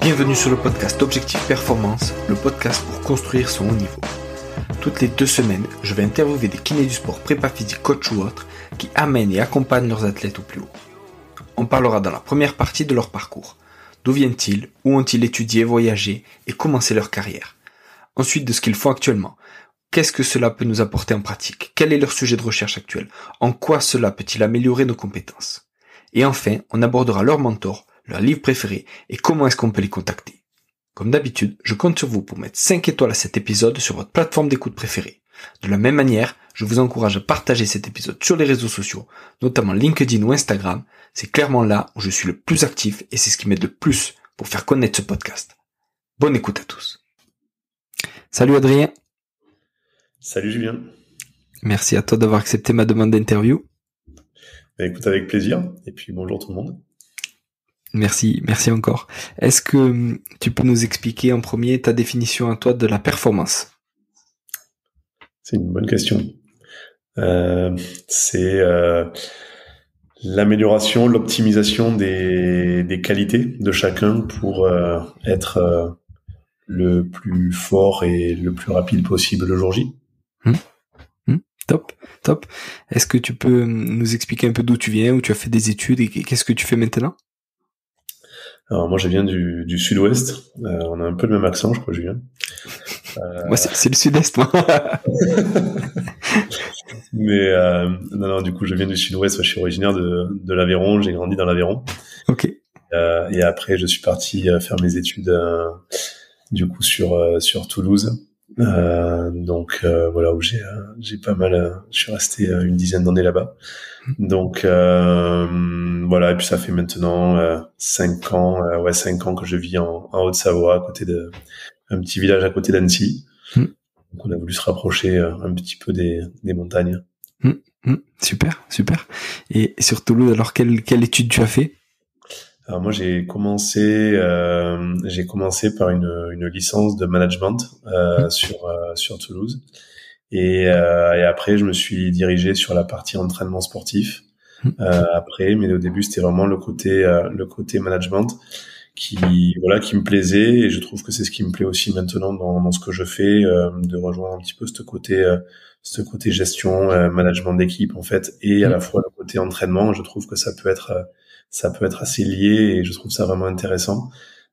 Bienvenue sur le podcast Objectif Performance, le podcast pour construire son haut niveau. Toutes les 2 semaines, je vais interviewer des kinés du sport, prépa physique, coach ou autres, qui amènent et accompagnent leurs athlètes au plus haut. On parlera dans la première partie de leur parcours. D'où viennent-ils, où ont-ils étudié, voyagé et commencé leur carrière. Ensuite de ce qu'ils font actuellement. Qu'est-ce que cela peut nous apporter en pratique? Quel est leur sujet de recherche actuel? En quoi cela peut-il améliorer nos compétences? Et enfin, on abordera leur mentor, leur livre préféré et comment est-ce qu'on peut les contacter. Comme d'habitude, je compte sur vous pour mettre 5 étoiles à cet épisode sur votre plateforme d'écoute préférée. De la même manière, je vous encourage à partager cet épisode sur les réseaux sociaux, notamment LinkedIn ou Instagram. C'est clairement là où je suis le plus actif et c'est ce qui m'aide le plus pour faire connaître ce podcast. Bonne écoute à tous. Salut Adrien. Salut Julien. Merci à toi d'avoir accepté ma demande d'interview. Écoute, avec plaisir. Et puis bonjour tout le monde. Merci encore. Est-ce que tu peux nous expliquer en premier ta définition à toi de la performance? C'est une bonne question. C'est l'amélioration, l'optimisation des qualités de chacun pour être le plus fort et le plus rapide possible le jour J. Top. Est-ce que tu peux nous expliquer un peu d'où tu viens, où tu as fait des études et qu'est-ce que tu fais maintenant? Alors moi je viens du sud-ouest. On a un peu le même accent, je crois, Julien. Moi c'est le sud-est, moi. Mais non, du coup je viens du sud-ouest. Je suis originaire de l'Aveyron. J'ai grandi dans l'Aveyron. Ok. Et après je suis parti faire mes études du coup sur Toulouse. Donc voilà, où j'ai pas mal, je suis resté une dizaine d'années là-bas. Donc voilà, et puis ça fait maintenant 5 ans que je vis en Haute-Savoie, à côté un petit village à côté d'Annecy. Donc on a voulu se rapprocher un petit peu des montagnes. Super. Et sur Toulouse, alors quelle étude tu as fait? Alors moi j'ai commencé par une licence de management sur Toulouse et après je me suis dirigé sur la partie entraînement sportif après, mais au début c'était vraiment le côté management qui me plaisait, et je trouve que c'est ce qui me plaît aussi maintenant dans ce que je fais, de rejoindre un petit peu ce côté gestion, management d'équipe en fait, et à la fois le côté entraînement. Je trouve que ça peut être assez lié et je trouve ça vraiment intéressant.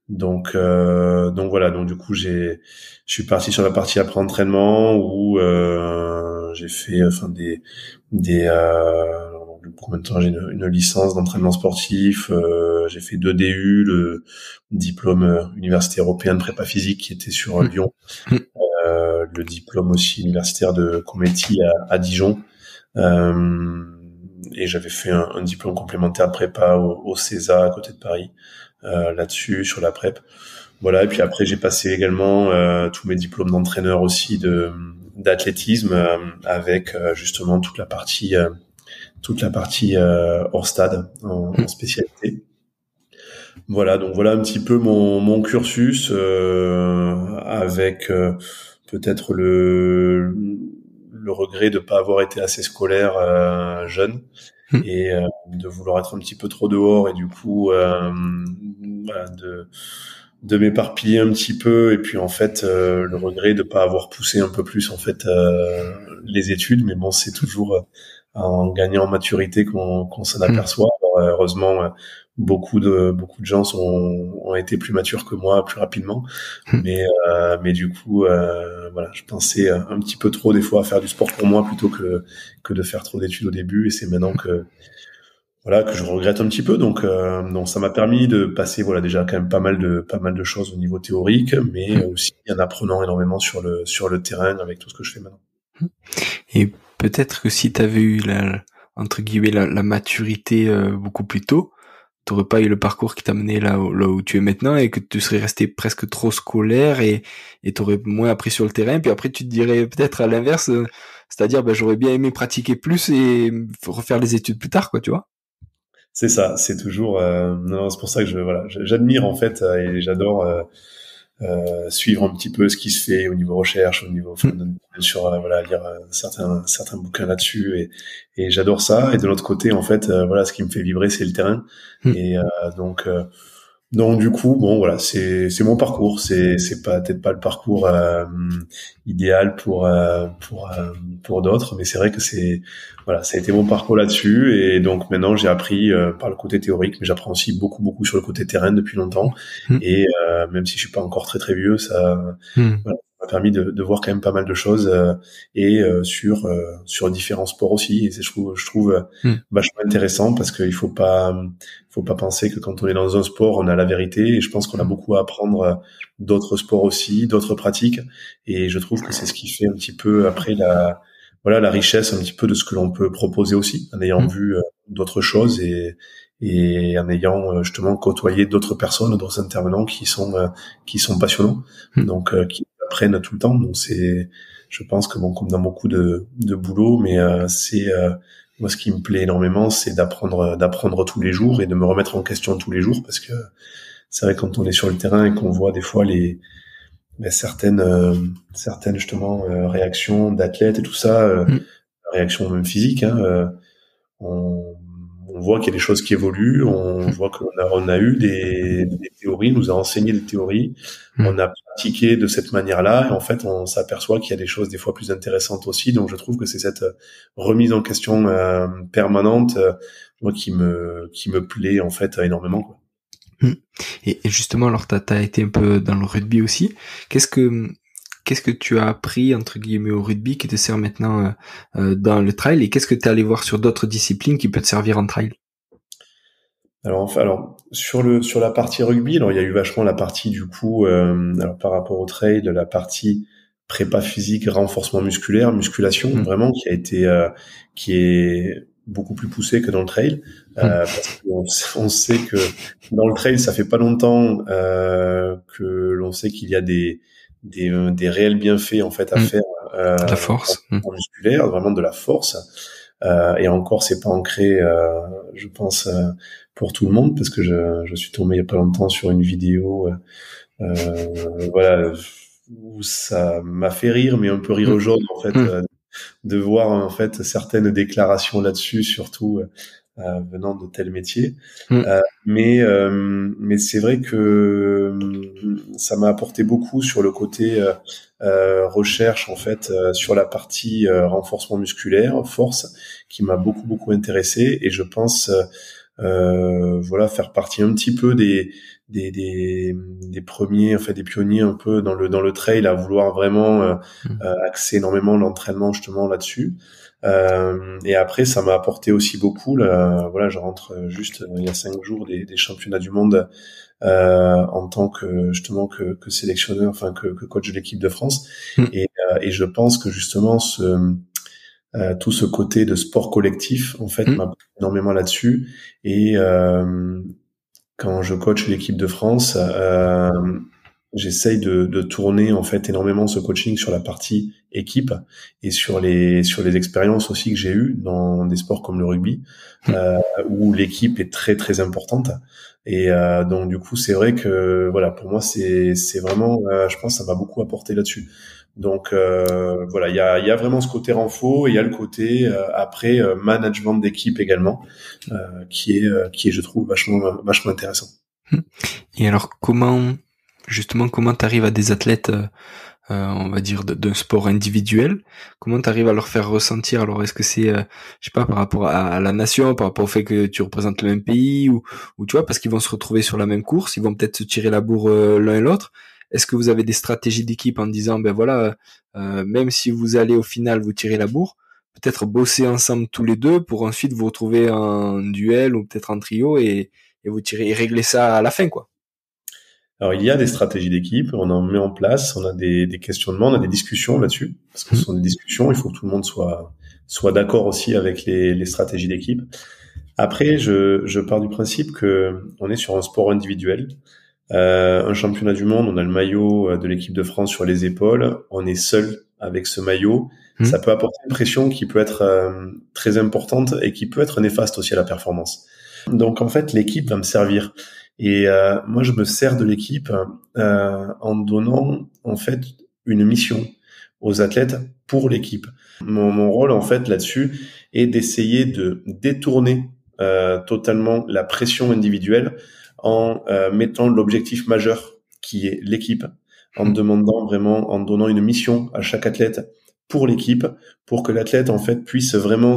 Donc voilà, donc du coup je suis parti sur la partie après entraînement où j'ai fait combien de temps j'ai une licence d'entraînement sportif, j'ai fait 2 DU, le diplôme université européen de prépa physique qui était sur Lyon, le diplôme aussi universitaire de Cometti à Dijon. Et j'avais fait un diplôme complémentaire de prépa au CESA à côté de Paris, là-dessus, sur la prep. Voilà, et puis après j'ai passé également tous mes diplômes d'entraîneur aussi d'athlétisme, avec justement toute la partie hors stade en spécialité. Voilà, donc voilà un petit peu mon cursus, avec peut-être le regret de pas avoir été assez scolaire jeune, et de vouloir être un petit peu trop dehors, et du coup voilà, de m'éparpiller un petit peu, et puis en fait le regret de pas avoir poussé un peu plus en fait les études, mais bon, c'est toujours en gagnant en maturité qu'on s'en aperçoit. Alors, heureusement beaucoup de gens ont été plus matures que moi plus rapidement, mais du coup voilà, je pensais un petit peu trop des fois à faire du sport pour moi plutôt que de faire trop d'études au début, et c'est maintenant que je regrette un petit peu. Donc ça m'a permis de passer déjà quand même pas mal de choses au niveau théorique, mais aussi en apprenant énormément sur le terrain avec tout ce que je fais maintenant. Et peut-être que si t'avais eu entre guillemets la maturité beaucoup plus tôt, t'aurais pas eu le parcours qui t'a mené là où tu es maintenant, et que tu serais resté presque trop scolaire et t'aurais moins appris sur le terrain. Puis après tu te dirais peut-être à l'inverse, c'est-à-dire j'aurais bien aimé pratiquer plus et refaire les études plus tard, quoi, tu vois. C'est ça, c'est toujours non, c'est pour ça que j'admire en fait, et j'adore suivre un petit peu ce qui se fait au niveau recherche, au niveau lire certains bouquins là-dessus, et j'adore ça. Et de l'autre côté, en fait, ce qui me fait vibrer, c'est le terrain. Et donc Donc du coup, bon voilà, c'est mon parcours. C'est pas peut-être pas le parcours idéal pour d'autres, mais c'est vrai que voilà, ça a été mon parcours là-dessus. Et donc maintenant, j'ai appris par le côté théorique, mais j'apprends aussi beaucoup sur le côté terrain depuis longtemps. Mm. Et même si je suis pas encore très vieux, ça voilà, ça m'a permis de voir quand même pas mal de choses sur différents sports aussi. Et je trouve vachement intéressant parce qu'il faut pas penser que quand on est dans un sport, on a la vérité. Et je pense qu'on a beaucoup à apprendre d'autres sports aussi, d'autres pratiques. Et je trouve que c'est ce qui fait un petit peu après la richesse un petit peu de ce que l'on peut proposer aussi, en ayant vu d'autres choses et en ayant justement côtoyé d'autres personnes, d'autres intervenants qui sont passionnants, donc qui apprennent tout le temps. Donc je pense que bon, comme dans beaucoup de boulot, mais moi, ce qui me plaît énormément, c'est d'apprendre tous les jours et de me remettre en question tous les jours, parce que c'est vrai, quand on est sur le terrain et qu'on voit des fois certaines justement réactions d'athlètes et tout ça, réactions même physiques, on voit qu'il y a des choses qui évoluent, on voit qu'on a eu des théories, on nous a enseigné des théories, on a pratiqué de cette manière-là, et en fait, on s'aperçoit qu'il y a des choses des fois plus intéressantes aussi. Donc, je trouve que c'est cette remise en question permanente, moi, qui me plaît en fait énormément, quoi. Et justement, alors t'as été un peu dans le rugby aussi. Qu'est-ce que tu as appris entre guillemets au rugby qui te sert maintenant dans le trail, et qu'est-ce que t'es allé voir sur d'autres disciplines qui peut te servir en trail? Alors sur la partie rugby, alors il y a eu vachement la partie du coup, alors par rapport au trail, la partie prépa physique, renforcement musculaire, musculation, vraiment qui est beaucoup plus poussée que dans le trail, parce qu'on sait que dans le trail, ça fait pas longtemps que l'on sait qu'il y a des réels bienfaits en fait à faire, de la force, en musculaire, vraiment de la force. Et encore, c'est pas ancré, je pense, pour tout le monde, parce que je suis tombé il y a pas longtemps sur une vidéo, voilà, où ça m'a fait rire, mais un peu rire jaune en fait, de voir en fait certaines déclarations là-dessus, surtout venant de tel métier. Mais c'est vrai que ça m'a apporté beaucoup sur le côté recherche en fait, sur la partie renforcement musculaire, force, qui m'a beaucoup intéressé, et je pense voilà, faire partie un petit peu des premiers, en fait, des pionniers un peu dans le trail, à vouloir vraiment axer énormément l'entraînement justement là-dessus. Et après, ça m'a apporté aussi beaucoup. Là, voilà, je rentre juste il y a 5 jours des championnats du monde en tant que justement que sélectionneur, enfin que coach de l'équipe de France. Et je pense que justement tout ce côté de sport collectif en fait m'a énormément là-dessus. Et quand je coach l'équipe de France, j'essaye de tourner en fait énormément ce coaching sur la partie équipe et sur les expériences aussi que j'ai eues dans des sports comme le rugby, où l'équipe est très importante. Et donc du coup, c'est vrai que voilà, pour moi c'est vraiment, je pense, ça m'a beaucoup apporté là-dessus. Donc voilà, il y a vraiment ce côté renfo, et il y a le côté après management d'équipe également, qui est je trouve vachement intéressant. Et alors comment t'arrives à des athlètes, on va dire d'un sport individuel, comment t'arrives à leur faire ressentir? Alors est-ce que c'est, je sais pas, par rapport à la nation, par rapport au fait que tu représentes le même pays, ou tu vois, parce qu'ils vont se retrouver sur la même course, ils vont peut-être se tirer la bourre l'un et l'autre. Est-ce que vous avez des stratégies d'équipe en disant, ben voilà, même si vous allez au final vous tirer la bourre, peut-être bosser ensemble tous les deux pour ensuite vous retrouver en duel ou peut-être en trio, et vous tirer et régler ça à la fin, quoi? Alors, il y a des stratégies d'équipe, on en met en place, on a des questionnements, on a des discussions là-dessus, parce que ce sont des discussions, il faut que tout le monde soit d'accord aussi avec les stratégies d'équipe. Après, je pars du principe que on est sur un sport individuel. Un championnat du monde, on a le maillot de l'équipe de France sur les épaules, on est seul avec ce maillot. Ça peut apporter une pression qui peut être très importante et qui peut être néfaste aussi à la performance. Donc en fait, l'équipe va me servir. Et moi, je me sers de l'équipe en donnant en fait une mission aux athlètes pour l'équipe. Mon rôle en fait là-dessus est d'essayer de détourner totalement la pression individuelle en mettant l'objectif majeur qui est l'équipe, en demandant vraiment, en donnant une mission à chaque athlète pour l'équipe, pour que l'athlète en fait puisse vraiment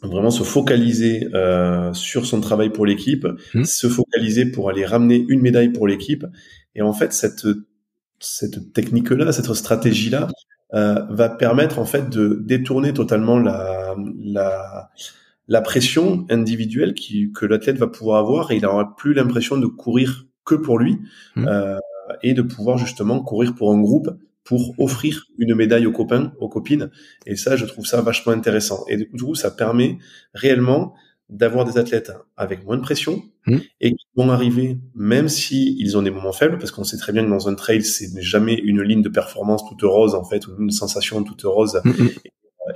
vraiment se focaliser sur son travail pour l'équipe, se focaliser pour aller ramener une médaille pour l'équipe. Et en fait, cette technique-là, cette stratégie-là, va permettre en fait de détourner totalement la pression individuelle que l'athlète va pouvoir avoir, et il n'aura plus l'impression de courir que pour lui, et de pouvoir justement courir pour un groupe, pour offrir une médaille aux copains, aux copines. Et ça, je trouve ça vachement intéressant. Et du coup, ça permet réellement d'avoir des athlètes avec moins de pression et qui vont arriver, même si ils ont des moments faibles, parce qu'on sait très bien que dans un trail, c'est jamais une ligne de performance toute rose, en fait, ou une sensation toute rose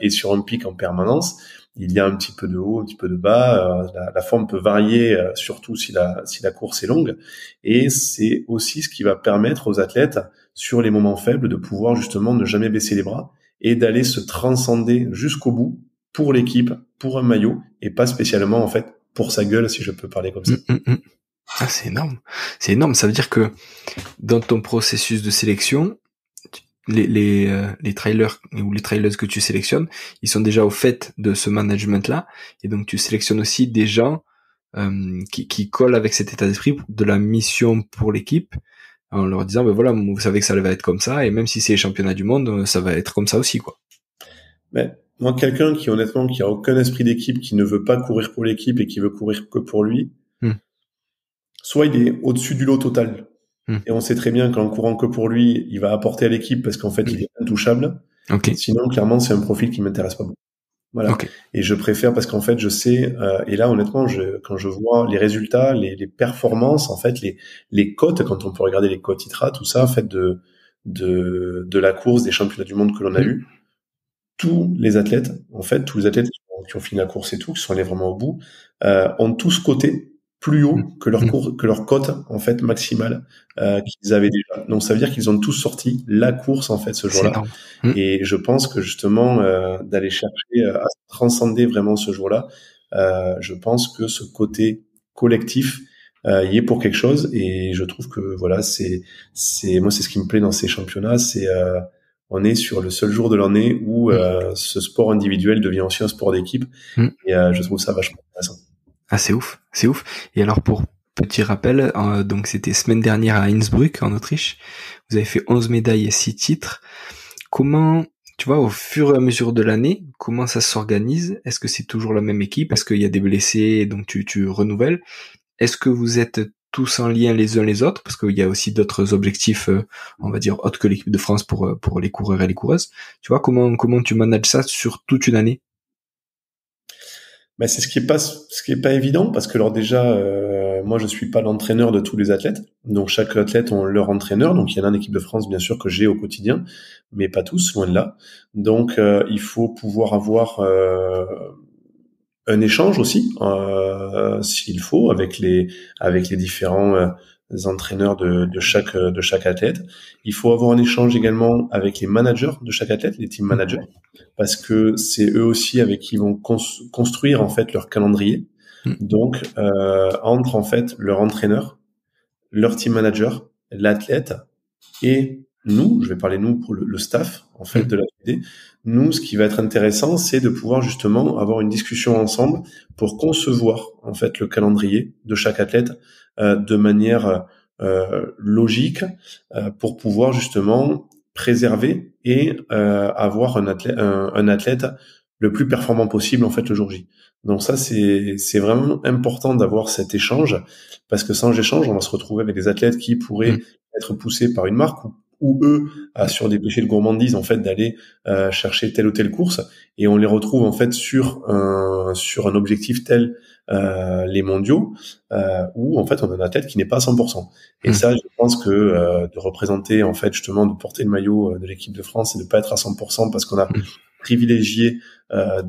et sur un pic en permanence. Il y a un petit peu de haut, un petit peu de bas. La forme peut varier, surtout si la course est longue. Et c'est aussi ce qui va permettre aux athlètes, sur les moments faibles, de pouvoir justement ne jamais baisser les bras et d'aller se transcender jusqu'au bout pour l'équipe, pour un maillot, et pas spécialement en fait pour sa gueule, si je peux parler comme ça. Ah, c'est énorme. C'est énorme. Ça veut dire que dans ton processus de sélection, les trailers ou les trailers que tu sélectionnes, ils sont déjà au fait de ce management-là, et donc tu sélectionnes aussi des gens qui collent avec cet état d'esprit de la mission pour l'équipe, en leur disant ben voilà, vous savez que ça va être comme ça, et même si c'est les championnats du monde, ça va être comme ça aussi, quoi. Mais moi, quelqu'un qui honnêtement qui a aucun esprit d'équipe, qui ne veut pas courir pour l'équipe et qui veut courir que pour lui, soit il est au-dessus du lot total. Et on sait très bien qu'en courant que pour lui, il va apporter à l'équipe parce qu'en fait, il est intouchable. Sinon, clairement, c'est un profil qui m'intéresse pas beaucoup. Voilà. Et je préfère parce qu'en fait, je sais, et là, honnêtement, quand je vois les résultats, les performances, en fait, les cotes, quand on peut regarder les cotes ITRA, tout ça, en fait, de la course, des championnats du monde que l'on a eu, tous les athlètes qui ont fini la course et tout, qui sont allés vraiment au bout, ont tous coté plus haut que leur cote en fait maximale qu'ils avaient déjà. Donc ça veut dire qu'ils ont tous sorti la course en fait ce jour-là. Et je pense que justement d'aller chercher à transcender vraiment ce jour-là, je pense que ce côté collectif y est pour quelque chose. Et je trouve que voilà, c'est moi c'est ce qui me plaît dans ces championnats, c'est on est sur le seul jour de l'année où ce sport individuel devient aussi un sport d'équipe. Et je trouve ça vachement intéressant. Ah, c'est ouf, c'est ouf. Et alors, pour petit rappel, donc c'était semaine dernière à Innsbruck, en Autriche. Vous avez fait 11 médailles et 6 titres. Comment, tu vois, au fur et à mesure de l'année, comment ça s'organise? Est-ce que c'est toujours la même équipe? Est-ce qu'il y a des blessés, donc tu renouvelles? Est-ce que vous êtes tous en lien les uns les autres? Parce qu'il y a aussi d'autres objectifs, on va dire, autres que l'équipe de France pour les coureurs et les coureuses. Tu vois, comment tu manages ça sur toute une année? Ben c'est ce qui est pas évident parce que alors déjà moi je suis pas l'entraîneur de tous les athlètes, donc chaque athlète ont leur entraîneur, donc il y en a en équipe de France bien sûr que j'ai au quotidien, mais pas tous, loin de là. Donc il faut pouvoir avoir un échange aussi s'il faut avec les différents entraîneurs de chaque athlète. Il faut avoir un échange également avec les managers de chaque athlète, les team managers, parce que c'est eux aussi avec qui ils vont construire en fait leur calendrier. Donc entre en fait leur entraîneur, leur team manager, l'athlète et nous, je vais parler nous pour le staff en fait de la FED. Nous, ce qui va être intéressant, c'est de pouvoir justement avoir une discussion ensemble pour concevoir en fait le calendrier de chaque athlète de manière logique pour pouvoir justement préserver et avoir un athlète le plus performant possible en fait le jour J. Donc ça c'est vraiment important d'avoir cet échange parce que sans échange, on va se retrouver avec des athlètes qui pourraient être poussés par une marque ou eux sur des péchés de gourmandise en fait d'aller chercher telle ou telle course et on les retrouve en fait sur un objectif tel les mondiaux où en fait on a un athlète qui n'est pas à 100%. Et ça je pense que de représenter en fait justement de porter le maillot de l'équipe de France et de pas être à 100% parce qu'on a privilégié la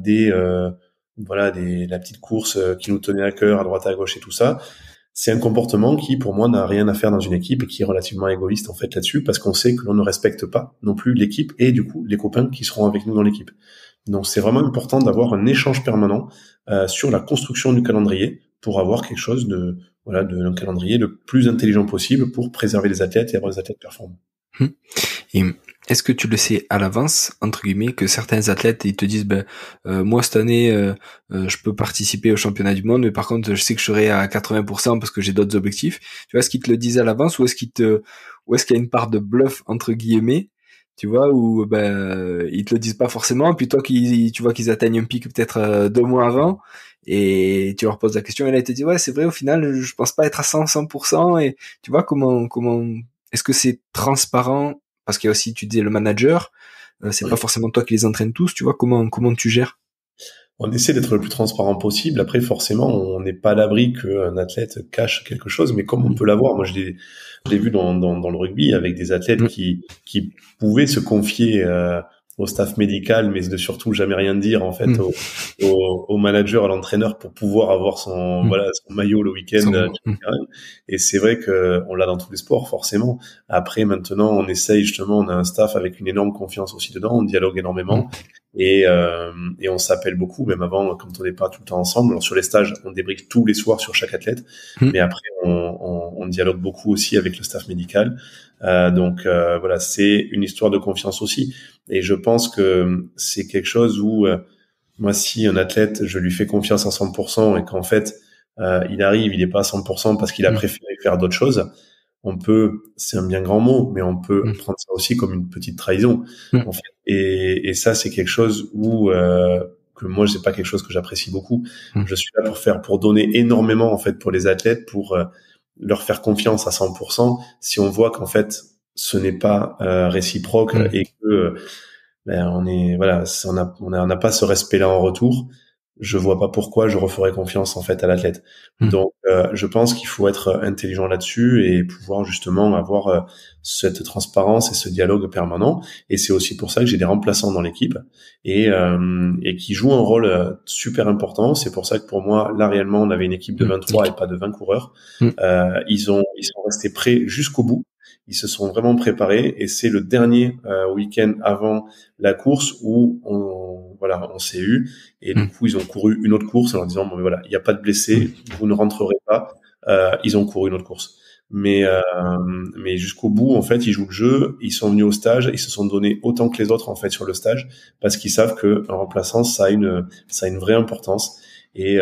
petite course qui nous tenait à cœur à droite à gauche et tout ça. C'est un comportement qui, pour moi, n'a rien à faire dans une équipe et qui est relativement égoïste, en fait, là-dessus, parce qu'on sait que l'on ne respecte pas non plus l'équipe et, du coup, les copains qui seront avec nous dans l'équipe. Donc, c'est vraiment important d'avoir un échange permanent sur la construction du calendrier pour avoir quelque chose d'un calendrier le plus intelligent possible pour préserver les athlètes et avoir des athlètes performants. Et est-ce que tu le sais à l'avance, entre guillemets, que certains athlètes ils te disent moi cette année je peux participer au championnat du monde, mais par contre je sais que je serai à 80% parce que j'ai d'autres objectifs. Tu vois, est-ce qu'ils te le disent à l'avance ou est-ce qu'il y a une part de bluff entre guillemets, tu vois, où ils te le disent pas forcément, puis toi tu vois qu'ils atteignent un pic peut-être 2 mois avant et tu leur poses la question et là ils te disent ouais c'est vrai au final je pense pas être à 100%, et tu vois comment est-ce que c'est transparent? Parce qu'il y a aussi, tu disais, le manager, c'est pas forcément toi qui les entraînes tous, tu vois, comment tu gères? On essaie d'être le plus transparent possible. Après, forcément, on n'est pas à l'abri qu'un athlète cache quelque chose, mais comme on peut l'avoir, moi, je l'ai vu dans le rugby avec des athlètes qui pouvaient se confier au staff médical, mais de surtout jamais rien dire en fait au manager, à l'entraîneur pour pouvoir avoir son maillot le week-end. Et c'est vrai que on l'a dans tous les sports forcément. Après maintenant, on essaye justement, on a un staff avec une énorme confiance aussi dedans, on dialogue énormément. Et on s'appelle beaucoup, même avant quand on n'est pas tout le temps ensemble. Alors sur les stages, on débriefe tous les soirs sur chaque athlète, mais après on dialogue beaucoup aussi avec le staff médical. Donc voilà, c'est une histoire de confiance aussi. Et je pense que c'est quelque chose où moi, si un athlète, je lui fais confiance à 100% et qu'en fait il arrive, il n'est pas à 100% parce qu'il a préféré faire d'autres choses, on peut, c'est un bien grand mot, mais on peut prendre ça aussi comme une petite trahison, en fait. Et ça, c'est quelque chose où que moi, c'est pas quelque chose que j'apprécie beaucoup. Je suis là pour donner énormément en fait pour les athlètes, pour leur faire confiance à 100%. Si on voit qu'en fait ce n'est pas réciproque et que on n'a pas ce respect-là en retour, je vois pas pourquoi je referais confiance en fait à l'athlète. Donc je pense qu'il faut être intelligent là-dessus et pouvoir justement avoir cette transparence et ce dialogue permanent. Et c'est aussi pour ça que j'ai des remplaçants dans l'équipe et qui jouent un rôle super important. C'est pour ça que pour moi là réellement on avait une équipe de 23 et pas de 20 coureurs. Ils sont restés prêts jusqu'au bout. Ils se sont vraiment préparés et c'est le dernier week-end avant la course où on s'est eu et du coup ils ont couru une autre course en leur disant bon voilà, il n'y a pas de blessés, vous ne rentrerez pas. Ils ont couru une autre course, mais jusqu'au bout en fait ils jouent le jeu, ils sont venus au stage, ils se sont donné autant que les autres en fait sur le stage parce qu'ils savent que un remplaçant ça a une vraie importance. Et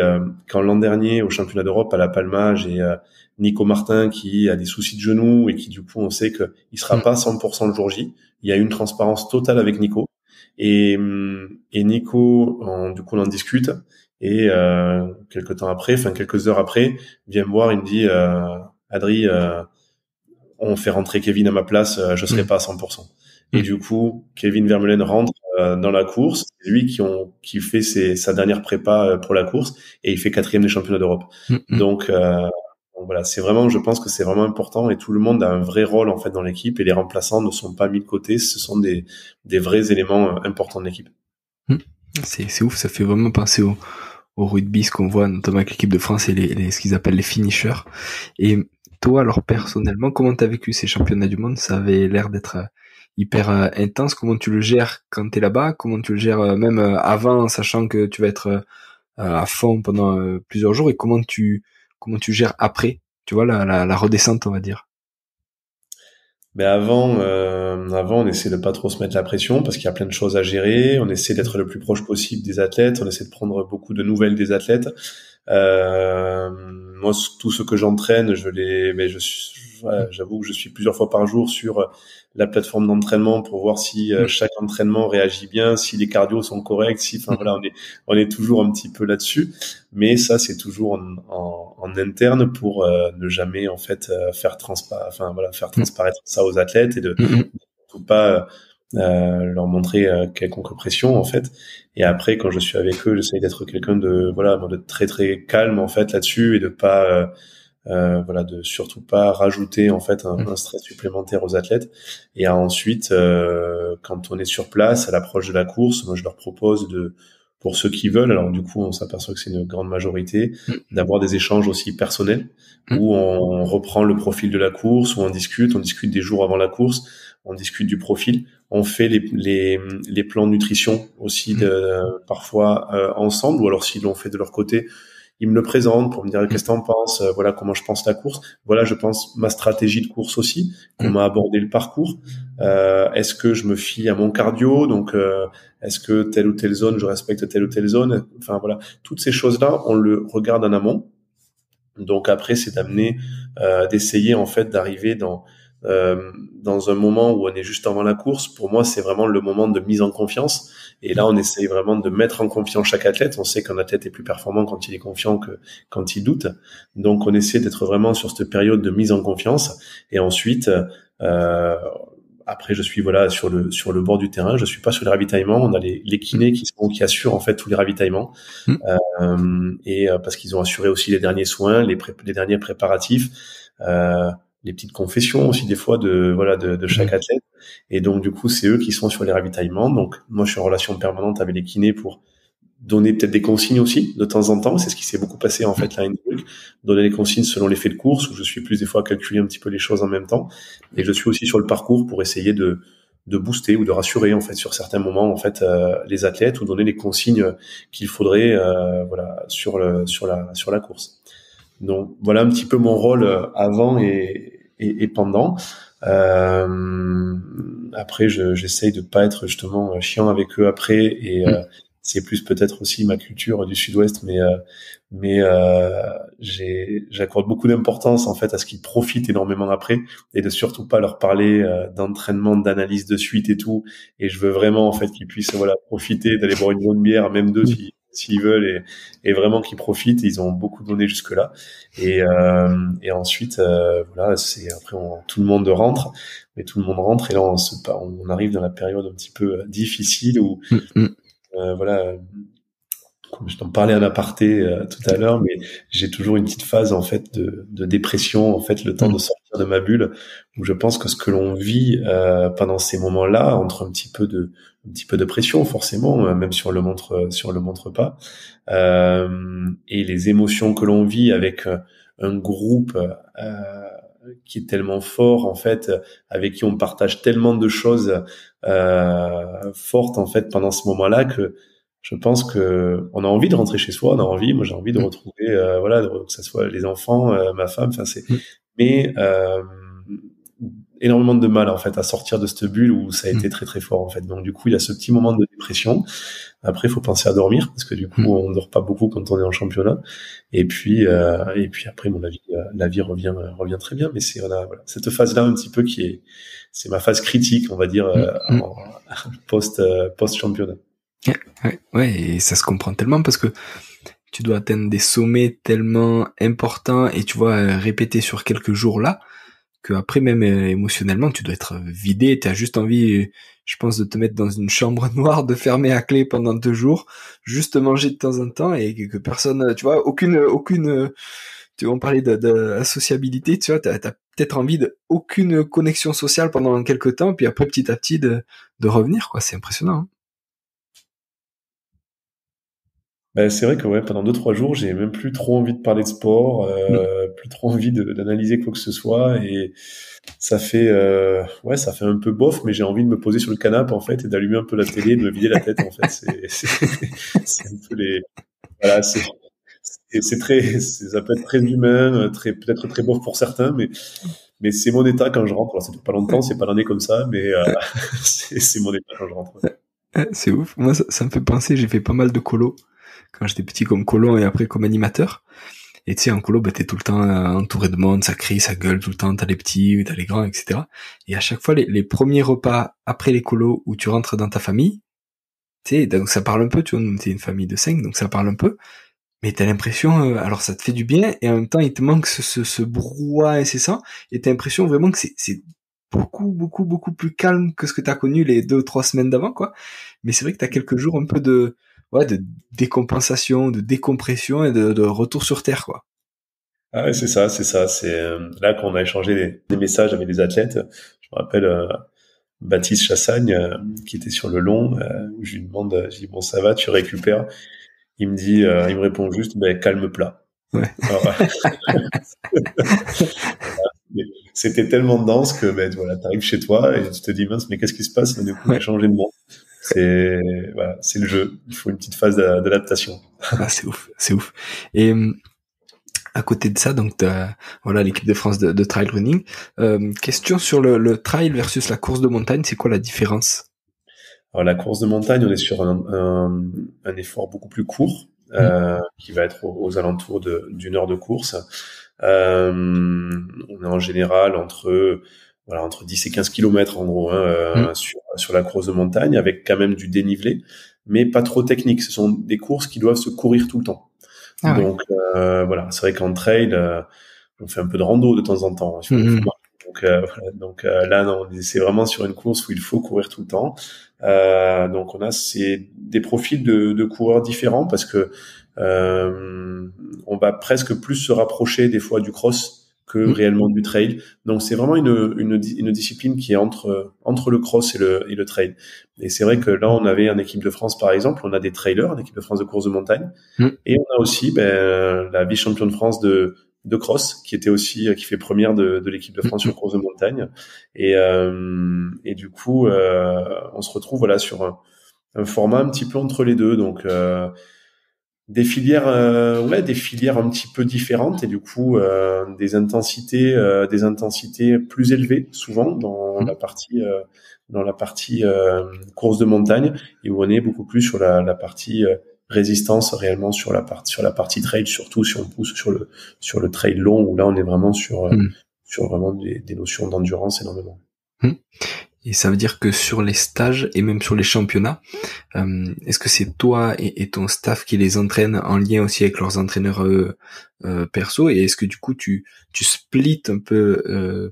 quand l'an dernier au championnat d'Europe à La Palma j'ai Nico Martin qui a des soucis de genoux et qui du coup on sait que il sera pas 100% le jour J. Il y a une transparence totale avec Nico et Nico du coup on en discute et quelques heures après il vient me voir, il me dit Adri on fait rentrer Kevin à ma place, je serai pas à 100%. Et du coup Kevin Vermeulen rentre dans la course, c'est lui qui fait sa dernière prépa pour la course et il fait 4e des championnats d'Europe. Donc voilà, c'est vraiment, je pense que c'est vraiment important et tout le monde a un vrai rôle en fait dans l'équipe et les remplaçants ne sont pas mis de côté, ce sont des vrais éléments importants de l'équipe. C'est ouf, ça fait vraiment penser au rugby, ce qu'on voit notamment avec l'équipe de France et ce qu'ils appellent les finishers. Et toi, alors personnellement, comment t'as vécu ces championnats du monde? Ça avait l'air d'être hyper intense. Comment tu le gères quand t'es là-bas? Comment tu le gères même avant, sachant que tu vas être à fond pendant plusieurs jours? Et comment tu gères après, tu vois, la redescente, on va dire? Mais avant, on essaie de pas trop se mettre la pression parce qu'il y a plein de choses à gérer. On essaie d'être le plus proche possible des athlètes. On essaie de prendre beaucoup de nouvelles des athlètes. Moi, tout ce que j'entraîne, j'avoue que je suis plusieurs fois par jour sur la plateforme d'entraînement pour voir si chaque entraînement réagit bien, si les cardios sont corrects, on est toujours un petit peu là-dessus. Mais ça, c'est toujours en interne pour ne jamais en fait faire transparaître ça aux athlètes et de surtout pas leur montrer quelconque pression en fait. Et après quand je suis avec eux, j'essaie d'être quelqu'un de très très calme en fait là-dessus et de pas de surtout pas rajouter en fait un stress supplémentaire aux athlètes. Et ensuite quand on est sur place à l'approche de la course, moi je leur propose pour ceux qui veulent, alors du coup on s'aperçoit que c'est une grande majorité, d'avoir des échanges aussi personnels où on reprend le profil de la course, où on discute des jours avant la course, on discute du profil, on fait les plans de nutrition aussi parfois ensemble, ou alors s'ils l'ont fait de leur côté, ils me le présentent pour me dire qu'est-ce que t'en penses, voilà comment je pense la course, voilà je pense ma stratégie de course aussi, comment aborder le parcours, est-ce que je me fie à mon cardio, donc est-ce que telle ou telle zone je respecte telle ou telle zone, enfin voilà, toutes ces choses-là on le regarde en amont. Donc après c'est d'essayer en fait d'arriver dans un moment où on est juste avant la course. Pour moi, c'est vraiment le moment de mise en confiance. Et là, on essaye vraiment de mettre en confiance chaque athlète. On sait qu'un athlète est plus performant quand il est confiant que quand il doute. Donc, on essaie d'être vraiment sur cette période de mise en confiance. Et ensuite, après, je suis sur le bord du terrain. Je suis pas sur les ravitaillements. On a les kinés qui assurent en fait tous les ravitaillements, parce qu'ils ont assuré aussi les derniers soins, les derniers préparatifs. Les petites confessions aussi des fois de chaque athlète, et donc du coup c'est eux qui sont sur les ravitaillements. Donc moi je suis en relation permanente avec les kinés pour donner peut-être des consignes aussi de temps en temps. C'est ce qui s'est beaucoup passé en fait là, donner les consignes selon l'effet de course, où je suis plus des fois à calculer un petit peu les choses en même temps, et je suis aussi sur le parcours pour essayer de booster ou de rassurer en fait sur certains moments en fait les athlètes, ou donner les consignes qu'il faudrait sur la course. Donc voilà un petit peu mon rôle avant et pendant. Après, j'essaye de pas être justement chiant avec eux après, et c'est plus peut-être aussi ma culture du Sud-Ouest, mais j'accorde beaucoup d'importance en fait à ce qu'ils profitent énormément après, et de surtout pas leur parler d'entraînement, d'analyse de suite et tout. Et je veux vraiment en fait qu'ils puissent profiter d'aller boire une bonne bière, même deux s'ils veulent, et vraiment qu'ils profitent. Ils ont beaucoup donné jusque là, et ensuite c'est après tout le monde rentre, mais tout le monde rentre, et là on arrive dans la période un petit peu difficile où comme je t'en parlais en aparté tout à l'heure, mais j'ai toujours une petite phase en fait de dépression, en fait, le temps de sortir de ma bulle, où je pense que ce que l'on vit pendant ces moments-là, entre un petit peu de pression forcément, même si on le montre pas, et les émotions que l'on vit avec un groupe qui est tellement fort en fait, avec qui on partage tellement de choses fortes en fait pendant ce moment-là, que je pense que on a envie de rentrer chez soi, moi j'ai envie de retrouver que ça soit les enfants, ma femme, enfin mais énormément de mal en fait à sortir de cette bulle où ça a été très très fort en fait. Donc du coup il y a ce petit moment de dépression. Après il faut penser à dormir, parce que du coup on dort pas beaucoup quand on est en championnat, et puis après bon, la vie revient très bien, mais c'est cette phase là un petit peu c'est ma phase critique, on va dire, post championnat. Ouais, et ça se comprend tellement, parce que tu dois atteindre des sommets tellement importants, et tu vois, répéter sur quelques jours là, que après même émotionnellement tu dois être vidé. T'as juste envie, je pense, de te mettre dans une chambre noire, de fermer à clé pendant 2 jours, juste manger de temps en temps, et que personne, tu vois, aucune, tu vois, on parlait de sociabilité, tu vois, t'as peut-être envie aucune connexion sociale pendant quelques temps, puis après petit à petit de revenir, quoi. C'est impressionnant, hein. Ben, c'est vrai que pendant 2-3 jours, j'ai même plus trop envie de parler de sport, plus trop envie d'analyser quoi que ce soit, et ça fait un peu bof, mais j'ai envie de me poser sur le canapé en fait, et d'allumer un peu la télé, de me vider la tête en fait. C'est un peu ça peut être très humain, peut-être très bof pour certains, mais c'est mon état quand je rentre. Alors, ça fait pas longtemps, c'est pas l'année comme ça, mais c'est mon état quand je rentre. C'est ouf. Moi, ça me fait penser, j'ai fait pas mal de colo quand j'étais petit, comme colo et après comme animateur. Et tu sais, en colo, t'es tout le temps entouré de monde, ça crie, ça gueule tout le temps, t'as les petits, t'as les grands, etc. Et à chaque fois, les premiers repas après les colos où tu rentres dans ta famille, tu sais, donc ça parle un peu, tu vois, nous, t'es une famille de 5, donc ça parle un peu, mais t'as l'impression, alors ça te fait du bien, et en même temps, il te manque ce brouhaha incessant, et t'as l'impression vraiment que c'est beaucoup, beaucoup, beaucoup plus calme que ce que t'as connu les 2 ou 3 semaines d'avant, quoi. Mais c'est vrai que t'as quelques jours un peu de décompensation, de décompression, et de retour sur terre, quoi. Ah ouais, c'est ça. C'est là qu'on a échangé des messages avec des athlètes. Je me rappelle Baptiste Chassagne qui était sur le long. Où je lui demande, je dis bon ça va, tu récupères. Il me répond juste calme plat. Ouais. Alors, c'était tellement dense que t'arrives chez toi et tu te dis mince, mais qu'est-ce qui se passe? Du coup, j'ai changé de monde. c'est le jeu. Il faut une petite phase d'adaptation. Ah, c'est ouf. Et à côté de ça, donc voilà l'équipe de France de trail running. Question sur le trail versus la course de montagne, c'est quoi la différence? Alors la course de montagne, on est sur un effort beaucoup plus court, qui va être aux alentours d'une heure de course. On est en général entre 10 et 15 kilomètres en gros sur la course de montagne, avec quand même du dénivelé, mais pas trop technique. Ce sont des courses qui doivent se courir tout le temps. Ah ouais. Donc voilà, c'est vrai qu'en trail, on fait un peu de rando de temps en temps. Donc là, non, c'est vraiment sur une course où il faut courir tout le temps. Donc c'est des profils de coureurs différents parce que on va presque plus se rapprocher des fois du cross que réellement du trail. Donc c'est vraiment une discipline qui est entre le cross et le trail. Et c'est vrai que là, on avait en équipe de France, par exemple, on a des trailers en équipe de France de course de montagne, et on a aussi la vice-championne de France de cross qui était aussi qui fait première de l'équipe de France sur course de montagne. Et du coup, on se retrouve voilà sur un format un petit peu entre les deux. Donc des filières un petit peu différentes, et du coup des intensités plus élevées souvent dans la partie course de montagne, et où on est beaucoup plus sur la partie résistance réellement sur la partie trail, surtout si on pousse sur le trail long, où là on est vraiment sur vraiment des notions d'endurance énormément. Et ça veut dire que sur les stages et même sur les championnats, est-ce que c'est toi et ton staff qui les entraînent en lien aussi avec leurs entraîneurs perso, et est-ce que du coup tu splits un peu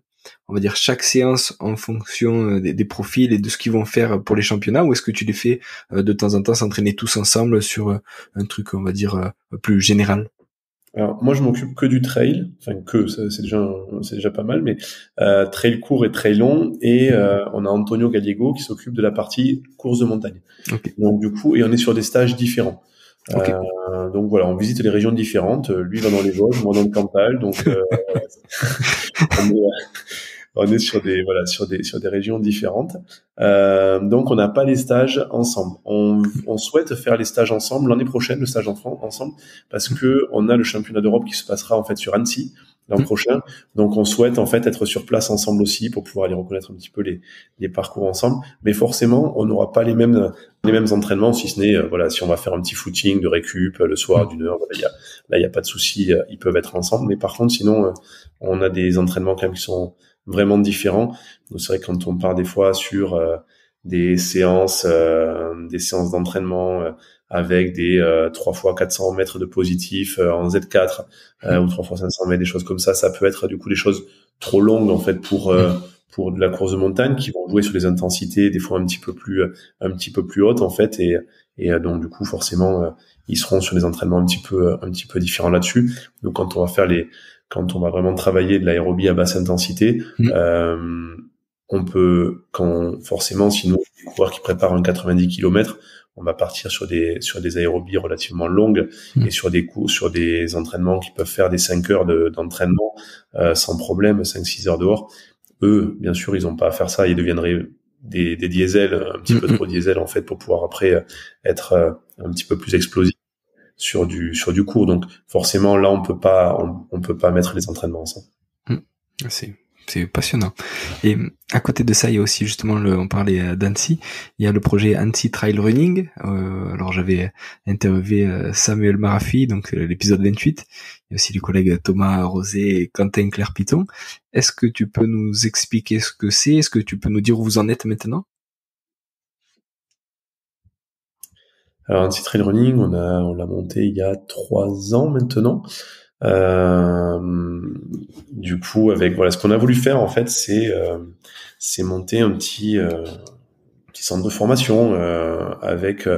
on va dire chaque séance en fonction des profils et de ce qu'ils vont faire pour les championnats, ou est-ce que tu les fais de temps en temps s'entraîner tous ensemble sur un truc on va dire plus général? Alors moi je m'occupe que du trail, c'est déjà pas mal, mais trail court et trail long, et on a Antonio Gallego qui s'occupe de la partie course de montagne. Okay. Donc du coup, et on est sur des stages différents. Okay. Donc voilà, on visite les régions différentes. Lui va dans les Vosges, moi dans le Cantal, donc on est sur des régions différentes. Donc on n'a pas les stages ensemble. On souhaite faire les stages ensemble l'année prochaine, le stage en France ensemble, parce que on a le championnat d'Europe qui se passera en fait sur Annecy l'an prochain. Donc on souhaite en fait être sur place ensemble aussi pour pouvoir aller reconnaître un petit peu les parcours ensemble. Mais forcément, on n'aura pas les mêmes entraînements, si ce n'est si on va faire un petit footing de récup le soir d'une heure, il y a pas de souci, ils peuvent être ensemble. Mais par contre, sinon on a des entraînements quand même qui sont vraiment différents. Donc c'est vrai que quand on part des fois sur des séances d'entraînement avec des 3 fois 400 mètres de positif en Z4 ou 3 fois 500 mètres, des choses comme ça peut être du coup des choses trop longues en fait pour de la course de montagne, qui vont jouer sur les intensités des fois un petit peu plus hautes en fait, et donc du coup forcément ils seront sur des entraînements un petit peu différents là-dessus. Donc quand on va vraiment travailler de l'aérobie à basse intensité, on peut, forcément, sinon, les coureurs qui préparent un 90 km, on va partir sur des aérobies relativement longues, et sur des entraînements qui peuvent faire des 5 heures d'entraînement, sans problème, 5-6 heures dehors. Eux, bien sûr, ils n'ont pas à faire ça, ils deviendraient des diesels, un petit peu trop diesel, en fait, pour pouvoir après être un petit peu plus explosif sur du court. Donc forcément là on peut pas mettre les entraînements ensemble. C'est passionnant. Et à côté de ça, il y a aussi justement on parlait d'Annecy, il y a le projet Annecy Trail Running. Alors j'avais interviewé Samuel Marafi, donc l'épisode 28. Il y a aussi les collègues Thomas Rosé et Quentin Claire-Piton. Est-ce que tu peux nous expliquer ce que c'est? Est-ce que tu peux nous dire où vous en êtes maintenant? Alors Annecy Trail Running, on l'a monté il y a 3 ans maintenant. Du coup, avec ce qu'on a voulu faire en fait, c'est monter un petit centre de formation avec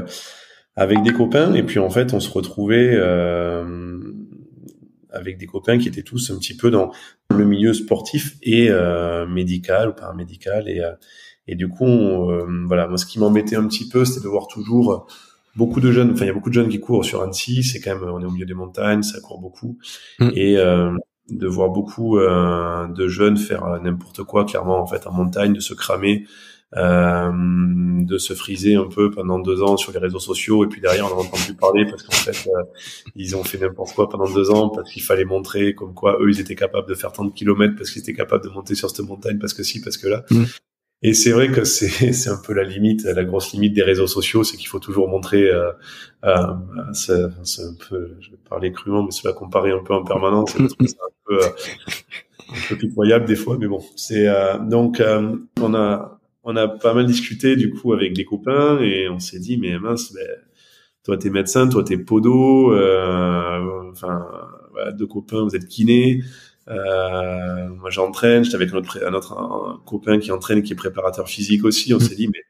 des copains, et puis en fait on se retrouvait avec des copains qui étaient tous un petit peu dans le milieu sportif et médical ou paramédical, et du coup moi ce qui m'embêtait un petit peu, c'était de voir toujours beaucoup de jeunes, il y a beaucoup de jeunes qui courent sur Annecy, c'est quand même, on est au milieu des montagnes, ça court beaucoup, et de voir beaucoup de jeunes faire n'importe quoi, clairement, en fait, en montagne, de se cramer, de se friser un peu pendant 2 ans sur les réseaux sociaux, et puis derrière on n'en entend plus parler parce qu'en fait ils ont fait n'importe quoi pendant 2 ans parce qu'il fallait montrer comme quoi eux ils étaient capables de faire tant de kilomètres parce qu'ils étaient capables de monter sur cette montagne parce que si, parce que là. Et c'est vrai que c'est un peu la limite, la grosse limite des réseaux sociaux, c'est qu'il faut toujours montrer, c'est un peu, je vais parler crûment, mais cela comparer un peu en permanence, et je trouve ça un peu pitoyable des fois, mais bon, c'est donc on a pas mal discuté du coup avec des copains et on s'est dit mais mince, toi t'es médecin, toi t'es podo, enfin voilà, 2 copains, vous êtes kinés. Moi j'entraîne, j'étais avec un copain qui entraîne, qui est préparateur physique aussi. On s'est dit mais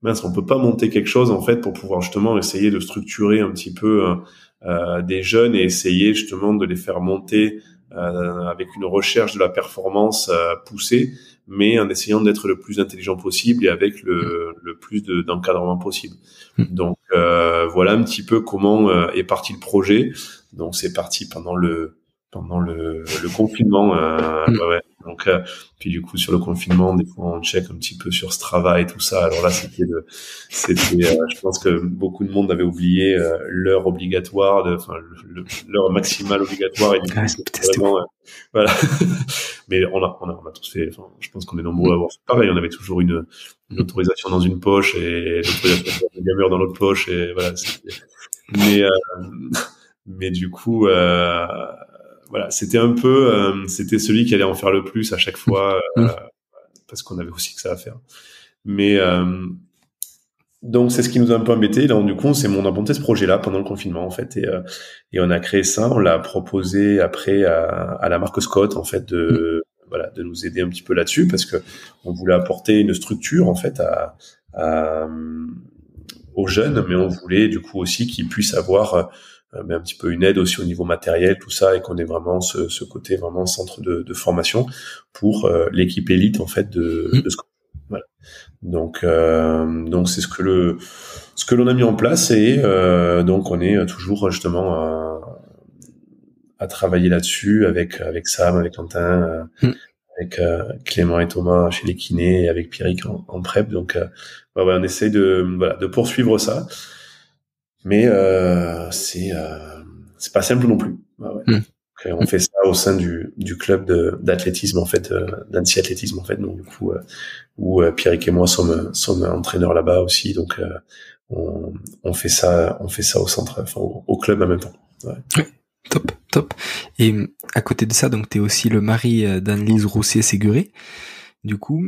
mince, on peut pas monter quelque chose en fait pour pouvoir justement essayer de structurer un petit peu des jeunes et essayer justement de les faire monter avec une recherche de la performance poussée, mais en essayant d'être le plus intelligent possible et avec le plus d'encadrement possible. Donc voilà un petit peu comment est parti le projet. Donc c'est parti pendant le confinement, ouais. Donc puis du coup sur le confinement des fois on check un petit peu sur Strava et tout ça. Alors là c'était je pense que beaucoup de monde avait oublié l'heure obligatoire l'heure maximale obligatoire, et du coup c'était vraiment voilà. Mais on a tous fait, enfin, je pense qu'on est nombreux à avoir fait pareil. On avait toujours une autorisation dans une poche et l'autorisation de gamer dans l'autre poche, et voilà. Mais du coup voilà, c'était un peu, c'était celui qui allait en faire le plus à chaque fois, parce qu'on avait aussi que ça à faire. Mais donc c'est ce qui nous a un peu embêté. Là, du coup, on a monté ce projet-là pendant le confinement en fait, et on a créé ça. On l'a proposé après à la marque Scott en fait de nous aider un petit peu là-dessus, parce que on voulait apporter une structure en fait aux jeunes, mais on voulait du coup aussi qu'ils puissent avoir mais un petit peu une aide aussi au niveau matériel, tout ça, et qu'on ait vraiment ce côté vraiment centre de formation pour l'équipe élite en fait de Scott. Voilà. Donc c'est ce que l'on a mis en place, et donc on est toujours justement à travailler là-dessus avec Sam, avec Quentin, avec Clément et Thomas chez les kinés, et avec Pierrick en prep. Donc on essaye de poursuivre ça. Mais c'est pas simple non plus. Ouais. Donc, on fait ça au sein du club d'athlétisme en fait, d'Annecy Athlétisme en fait. Donc du coup où Pierrick et moi sommes entraîneurs là-bas aussi. Donc on fait ça au centre, enfin au club en même temps. Ouais. Top. Et à côté de ça, donc t'es aussi le mari d'Anne-Lise Roussier-Séguré. Du coup,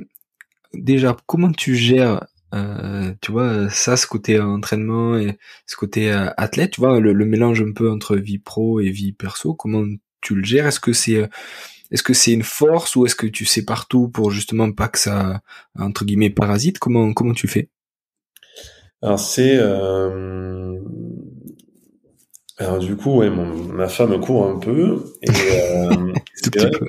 déjà, comment tu gères tu vois ça, ce côté entraînement et ce côté athlète, tu vois, le mélange un peu entre vie pro et vie perso, comment tu le gères? Est-ce que c'est une force, ou est-ce que tu sais partout pour justement pas que ça entre guillemets parasite? Comment tu fais? Alors alors du coup ouais, ma femme court un peu, et c'est vrai que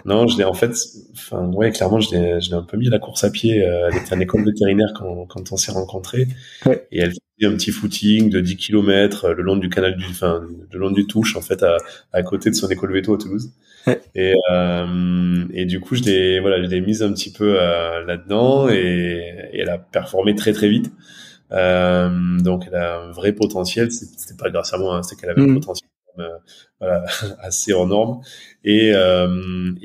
non, je l'ai en fait, enfin ouais, clairement je l'ai un peu mis à la course à pied. Elle était en école vétérinaire quand on s'est rencontrés, ouais. Et elle faisait un petit footing de 10 km le long du canal le long du Touche en fait, à côté de son école véto à Toulouse. Ouais. Et du coup je l'ai mise un petit peu là-dedans, et elle a performé très très vite. Donc elle a un vrai potentiel. C'était pas grâce à moi, hein, c'est qu'elle avait un potentiel voilà, assez hors norme, et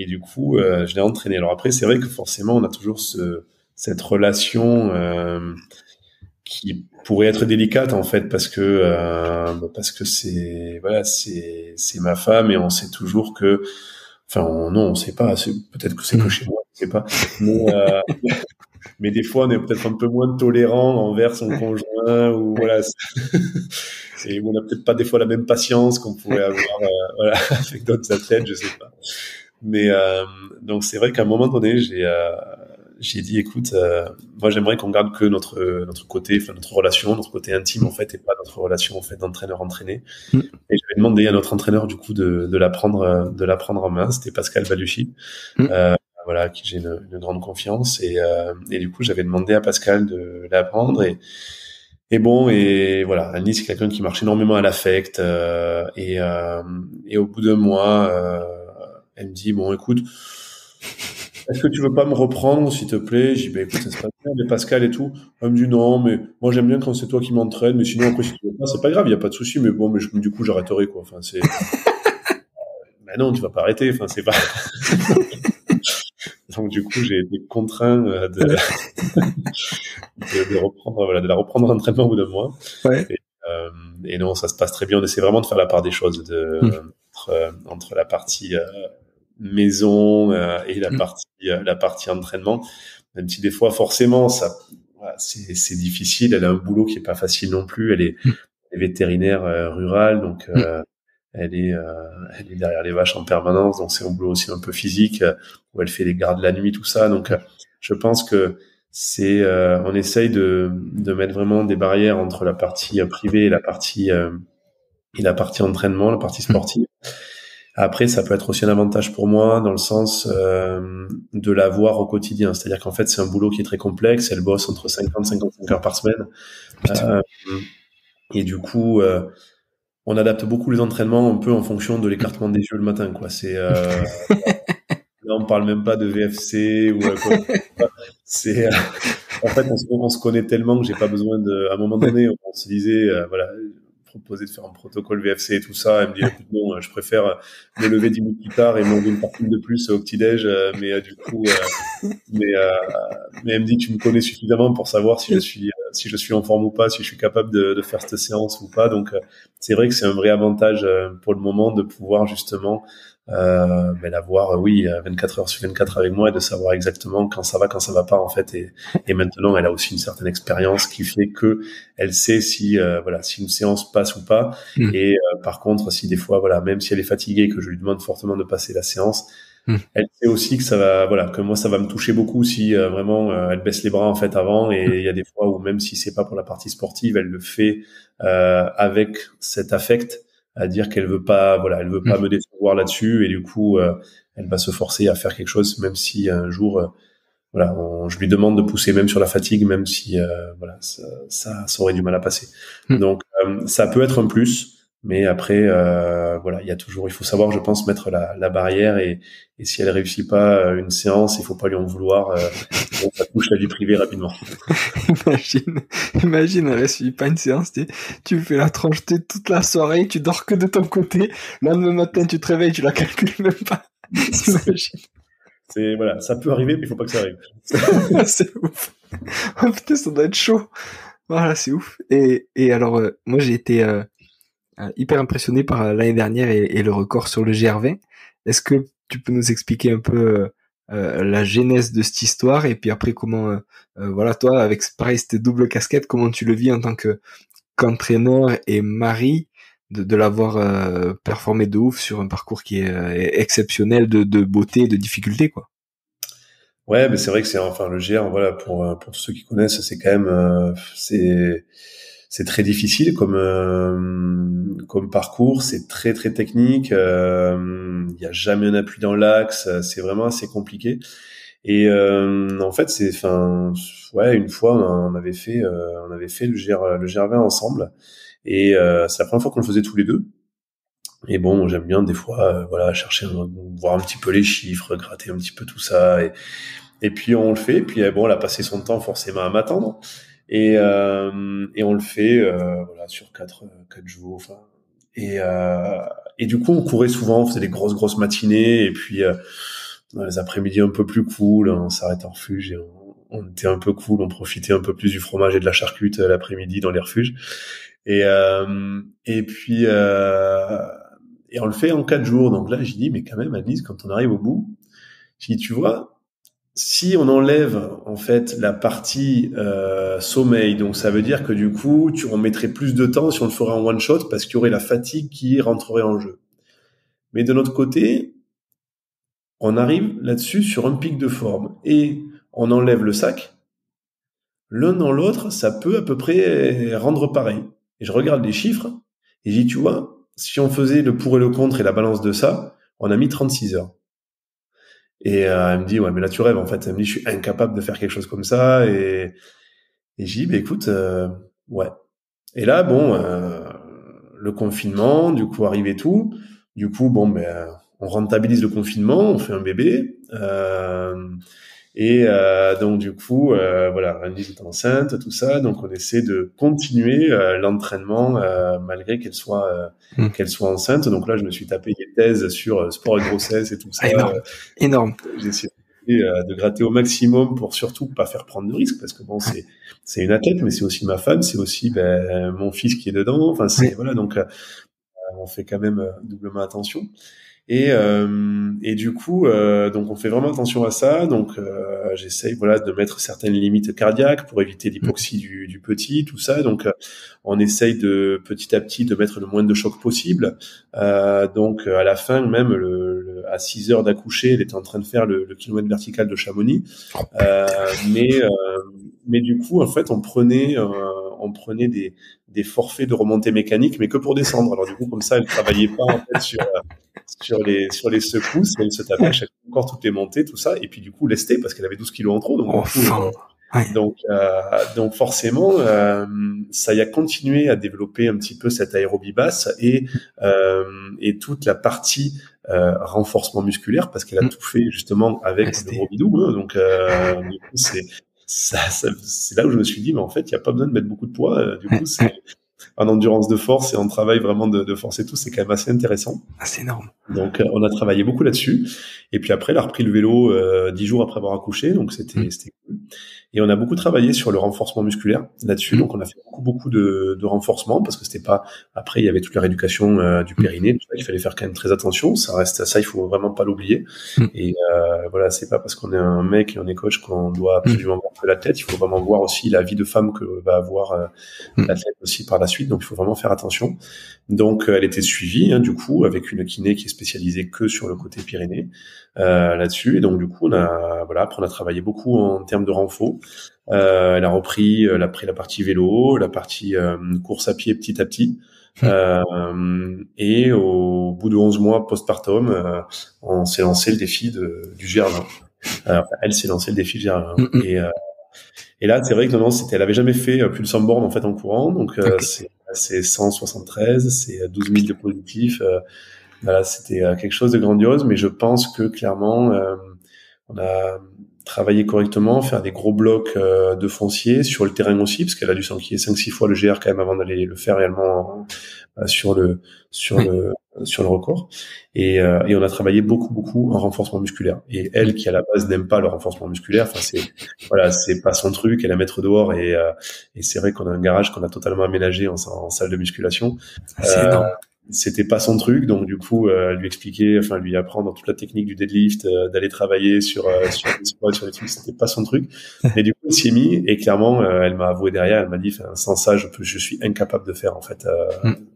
du coup je l'ai entraîné. Alors après c'est vrai que forcément on a toujours cette relation qui pourrait être délicate en fait, parce que c'est ma femme, et on sait toujours que, enfin on sait pas, peut-être que c'est que chez moi, je sais pas, mais des fois on est peut-être un peu moins tolérant envers son conjoint, ou voilà. Et on n'a peut-être pas des fois la même patience qu'on pourrait avoir voilà, avec d'autres athlètes, je sais pas. Mais donc c'est vrai qu'à un moment donné j'ai dit écoute, moi j'aimerais qu'on garde que notre côté, enfin notre relation, notre côté intime en fait, et pas notre relation en fait d'entraîneur entraîné. Et j'avais demandé à notre entraîneur du coup de la prendre en main. C'était Pascal Baluchy, voilà, qui j'ai une grande confiance, et du coup j'avais demandé à Pascal de la prendre, et bon, et voilà, Annie c'est quelqu'un qui marche énormément à l'affect, et au bout d'un mois elle me dit bon écoute, est-ce que tu veux pas me reprendre, s'il te plaît? J'ai dit, bah, écoute, ça se passe bien, mais Pascal et tout. Elle me dit, non, mais moi, j'aime bien quand c'est toi qui m'entraînes, mais sinon, après, si tu veux pas, c'est pas grave, il y a pas de souci, mais bon, mais du coup, j'arrêterai, quoi. Enfin, mais non, tu vas pas arrêter, enfin, c'est pas, donc, du coup, j'ai été contraint, de reprendre, voilà, de la reprendre l'entraînement au bout d'un mois. Ouais. Et non, ça se passe très bien. On essaie vraiment de faire la part des choses entre la partie maison et la partie entraînement. Même si des fois, forcément, voilà, c'est difficile. Elle a un boulot qui est pas facile non plus. Elle est vétérinaire rurale, donc elle est derrière les vaches en permanence. Donc c'est un boulot aussi un peu physique où elle fait les gardes la nuit, tout ça. Donc je pense que on essaye de mettre vraiment des barrières entre la partie privée et la partie entraînement, la partie sportive. Après, ça peut être aussi un avantage pour moi dans le sens de la voir au quotidien. C'est-à-dire qu'en fait, c'est un boulot qui est très complexe. Elle bosse entre 50 et 55 heures par semaine. Et du coup, on adapte beaucoup les entraînements un peu en fonction de l'écartement des yeux le matin, quoi. Là, on parle même pas de VFC ou quoi. En fait, on se connaît tellement que j'ai pas besoin à un moment donné, on se disait, voilà, proposer de faire un protocole VFC et tout ça. Elle me dit, écoute, non, je préfère me lever 10 minutes plus tard et manger une partie de plus au petit-déj, du coup, mais elle me dit, tu me connais suffisamment pour savoir si je suis en forme ou pas, si je suis capable de faire cette séance ou pas. Donc, c'est vrai que c'est un vrai avantage pour le moment de pouvoir justement l'avoir, oui, 24 heures sur 24 avec moi et de savoir exactement quand ça va pas en fait. Et maintenant, elle a aussi une certaine expérience qui fait que elle sait si une séance passe ou pas. Et par contre, si des fois, voilà, même si elle est fatiguée, que je lui demande fortement de passer la séance, elle sait aussi que que moi ça va me toucher beaucoup si vraiment elle baisse les bras en fait avant. Et il y a des fois où même si c'est pas pour la partie sportive, elle le fait avec cet affect, à dire qu'elle veut pas, elle veut pas me décevoir là-dessus, et du coup, elle va se forcer à faire quelque chose, même si un jour, je lui demande de pousser même sur la fatigue, même si, ça aurait du mal à passer. Donc, ça peut être un plus, mais après, il faut savoir, je pense, mettre la barrière, et si elle réussit pas une séance, il faut pas lui en vouloir, ça touche la vie privée rapidement. Imagine, elle suit pas une séance, tu fais la tranche toute la soirée, tu dors que de ton côté, le lendemain matin, tu te réveilles, tu la calcules même pas. Imagine. Ça peut arriver, mais il faut pas que ça arrive. C'est ouf. Oh putain, ça doit être chaud. Voilà, c'est ouf. Et alors, moi, j'ai été hyper impressionné par l'année dernière et le record sur le GR20. Est-ce que tu peux nous expliquer un peu la genèse de cette histoire, et puis après comment, toi, avec pareil, cette double casquette, comment tu le vis en tant qu'entraîneur et mari, de l'avoir performé de ouf sur un parcours qui est exceptionnel de beauté, de difficulté, quoi. Ouais, mais c'est vrai que le GR, voilà, pour tous ceux qui connaissent, c'est quand même c'est très difficile comme parcours, c'est très très technique, il y a jamais un appui dans l'axe, c'est vraiment assez compliqué. Et en fait, une fois on avait fait le GR20 ensemble, et c'est la première fois qu'on le faisait tous les deux. Et bon, j'aime bien des fois chercher voir un petit peu les chiffres, gratter un petit peu tout ça, et puis on le fait, et puis bon, elle a passé son temps forcément à m'attendre, et on le fait sur 4 jours, enfin, et du coup on courait souvent, on faisait des grosses matinées, et puis dans les après-midi un peu plus cool, on s'arrêtait en refuge, et on était un peu cool, on profitait un peu plus du fromage et de la charcute l'après-midi dans les refuges, et puis et on le fait en 4 jours. Donc là, j'ai dit, mais quand même, Annelise, quand on arrive au bout, j'ai dit, tu vois, si on enlève en fait la partie sommeil, donc ça veut dire que du coup, on mettrait plus de temps si on le ferait en one shot, parce qu'il y aurait la fatigue qui rentrerait en jeu. Mais de notre côté, on arrive là-dessus sur un pic de forme, et on enlève le sac. L'un dans l'autre, ça peut à peu près rendre pareil. Et je regarde les chiffres, et je dis, tu vois, si on faisait le pour et le contre et la balance de ça, on a mis 36 heures. Et elle me dit, ouais, mais là tu rêves en fait. Elle me dit, je suis incapable de faire quelque chose comme ça. Et j'ai dit, bah écoute, ouais. Et là, bon, le confinement, du coup, arrive et tout. Du coup, bon, on rentabilise le confinement, on fait un bébé. Donc du coup, voilà, Randy est enceinte, tout ça, donc on essaie de continuer l'entraînement malgré qu'elle soit enceinte. Donc là, je me suis tapé des thèses sur sport et grossesse et tout ça. Énorme. J'ai essayé de gratter au maximum pour surtout pas faire prendre de risques, parce que bon, c'est une athlète, mais c'est aussi ma femme, c'est aussi mon fils qui est dedans. Enfin, voilà, donc on fait quand même doublement attention. Et du coup, donc on fait vraiment attention à ça. Donc j'essaye voilà de mettre certaines limites cardiaques pour éviter l'hypoxie du petit, tout ça. Donc on essaye de petit à petit de mettre le moins de choc possible. Donc à la fin, même à 6 heures d'accoucher, elle était en train de faire le kilomètre vertical de Chamonix. Mais du coup, en fait, on prenait des forfaits de remontée mécanique, mais que pour descendre. Alors du coup, comme ça, elle travaillait pas en fait sur les secousses, et elle se tapait à chaque fois encore toutes les montées, tout ça, et puis du coup lestait parce qu'elle avait 12 kilos en trop, donc forcément ça y a continué à développer un petit peu cette aérobie basse et toute la partie renforcement musculaire, parce qu'elle a tout fait justement avec le Robidou, hein, donc du coup c'est là où je me suis dit mais en fait il y a pas besoin de mettre beaucoup de poids, du coup c'est en endurance de force et en travail vraiment de force et tout, c'est quand même assez intéressant. C'est énorme. Donc on a travaillé beaucoup là-dessus, et puis après elle a repris le vélo 10 jours après avoir accouché, donc c'était cool. Et on a beaucoup travaillé sur le renforcement musculaire là-dessus, donc on a fait beaucoup de renforcement, parce que c'était pas, après il y avait toute la rééducation du périnée, tout ça, il fallait faire quand même très attention, ça reste ça, il faut vraiment pas l'oublier. Et voilà, c'est pas parce qu'on est un mec et on est coach qu'on doit absolument voir que la tête, il faut vraiment voir aussi la vie de femme que va avoir l'athlète aussi par la suite, donc il faut vraiment faire attention. Donc elle était suivie du coup avec une kiné qui est spécialisée que sur le côté Pyrénées là-dessus, et donc du coup après on a travaillé beaucoup en termes de renfort. Elle a repris la partie vélo, la partie course à pied petit à petit. Et au bout de 11 mois postpartum, on s'est lancé le défi du GR20. Elle s'est lancé le défi du GR20. Et là, c'est vrai que non, elle avait jamais fait plus de 100 bornes en fait en courant, donc c'est 173, c'est 12 000 de positifs. Voilà, c'était quelque chose de grandiose, mais je pense que clairement, on a travaillé correctement, faire des gros blocs de foncier sur le terrain aussi, parce qu'elle a dû s'enquiller 5-6 fois le GR quand même avant d'aller le faire réellement sur le record. Et on a travaillé beaucoup en renforcement musculaire. Et elle, qui à la base n'aime pas le renforcement musculaire, enfin c'est pas son truc, elle aime être dehors, et c'est vrai qu'on a un garage qu'on a totalement aménagé en salle de musculation. C'est énorme. C'était pas son truc, donc du coup lui apprendre toute la technique du deadlift, d'aller travailler sur les squats, sur les trucs, c'était pas son truc. Mais du coup elle s'y est mis, et clairement elle m'a avoué derrière, elle m'a dit sans ça je suis incapable de faire en fait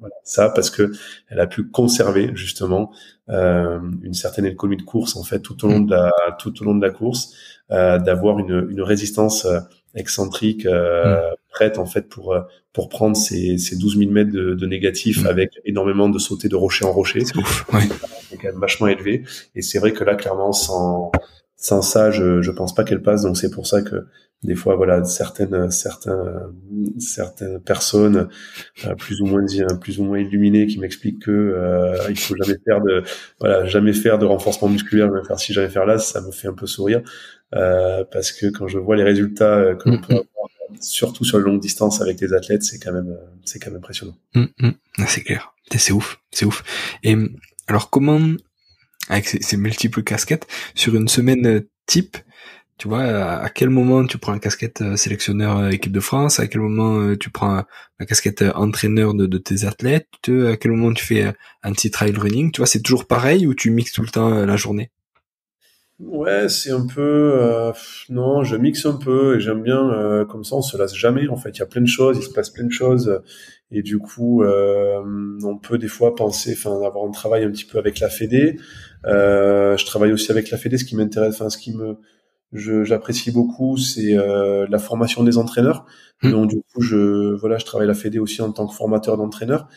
voilà, ça, parce que elle a pu conserver justement une certaine économie de course en fait tout au long de la course, d'avoir une résistance excentrique prête en fait pour prendre ces 12 000 mètres de négatif, avec énormément de sauter de rocher en rocher. C'est ouf, ouais. C'est quand même vachement élevé, et c'est vrai que là clairement sans ça je pense pas qu'elle passe. Donc c'est pour ça que des fois voilà certaines personnes plus ou moins illuminées qui m'expliquent que il faut jamais faire de renforcement musculaire, jamais faire là, ça me fait un peu sourire, parce que quand je vois les résultats que l'on peut avoir, surtout sur la longue distance avec les athlètes, c'est quand même impressionnant. C'est clair, c'est ouf. Et alors comment, avec ces multiples casquettes, sur une semaine type, tu vois, à quel moment tu prends la casquette sélectionneur équipe de France, à quel moment tu prends la casquette entraîneur de tes athlètes, à quel moment tu fais un petit trail running, tu vois, c'est toujours pareil, ou tu mixes tout le temps la journée? Ouais, c'est un peu non, je mixe un peu, et j'aime bien comme ça on se lasse jamais en fait, il y a plein de choses, il se passe plein de choses, et du coup on peut des fois penser avoir un travail un petit peu avec la Fédé. Je travaille aussi avec la Fédé, ce qui m'intéresse, j'apprécie beaucoup, c'est la formation des entraîneurs. Donc du coup je travaille la Fédé aussi en tant que formateur d'entraîneur,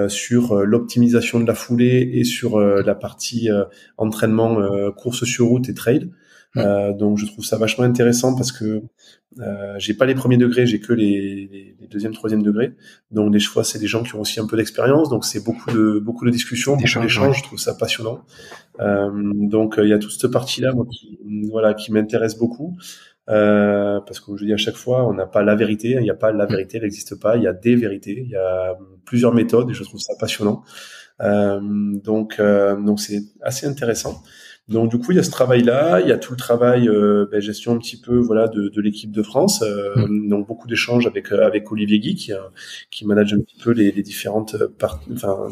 sur l'optimisation de la foulée, et sur la partie entraînement course sur route et trail. Donc je trouve ça vachement intéressant parce que j'ai pas les premiers degrés, j'ai que les deuxième, troisième degrés. Donc des fois, c'est des gens qui ont aussi un peu d'expérience, donc c'est beaucoup de discussions, beaucoup d'échanges. Je trouve ça passionnant. Donc il y a toute cette partie-là, moi, qui m'intéresse beaucoup. Parce que comme je dis à chaque fois, on n'a pas la vérité, il n'y a pas la vérité, elle n'existe pas, il y a des vérités, il y a plusieurs méthodes et je trouve ça passionnant. Donc c'est assez intéressant. Donc du coup il y a ce travail-là, il y a tout le travail gestion un petit peu de l'équipe de France. Donc beaucoup d'échanges avec Olivier Guy qui manage un petit peu les différentes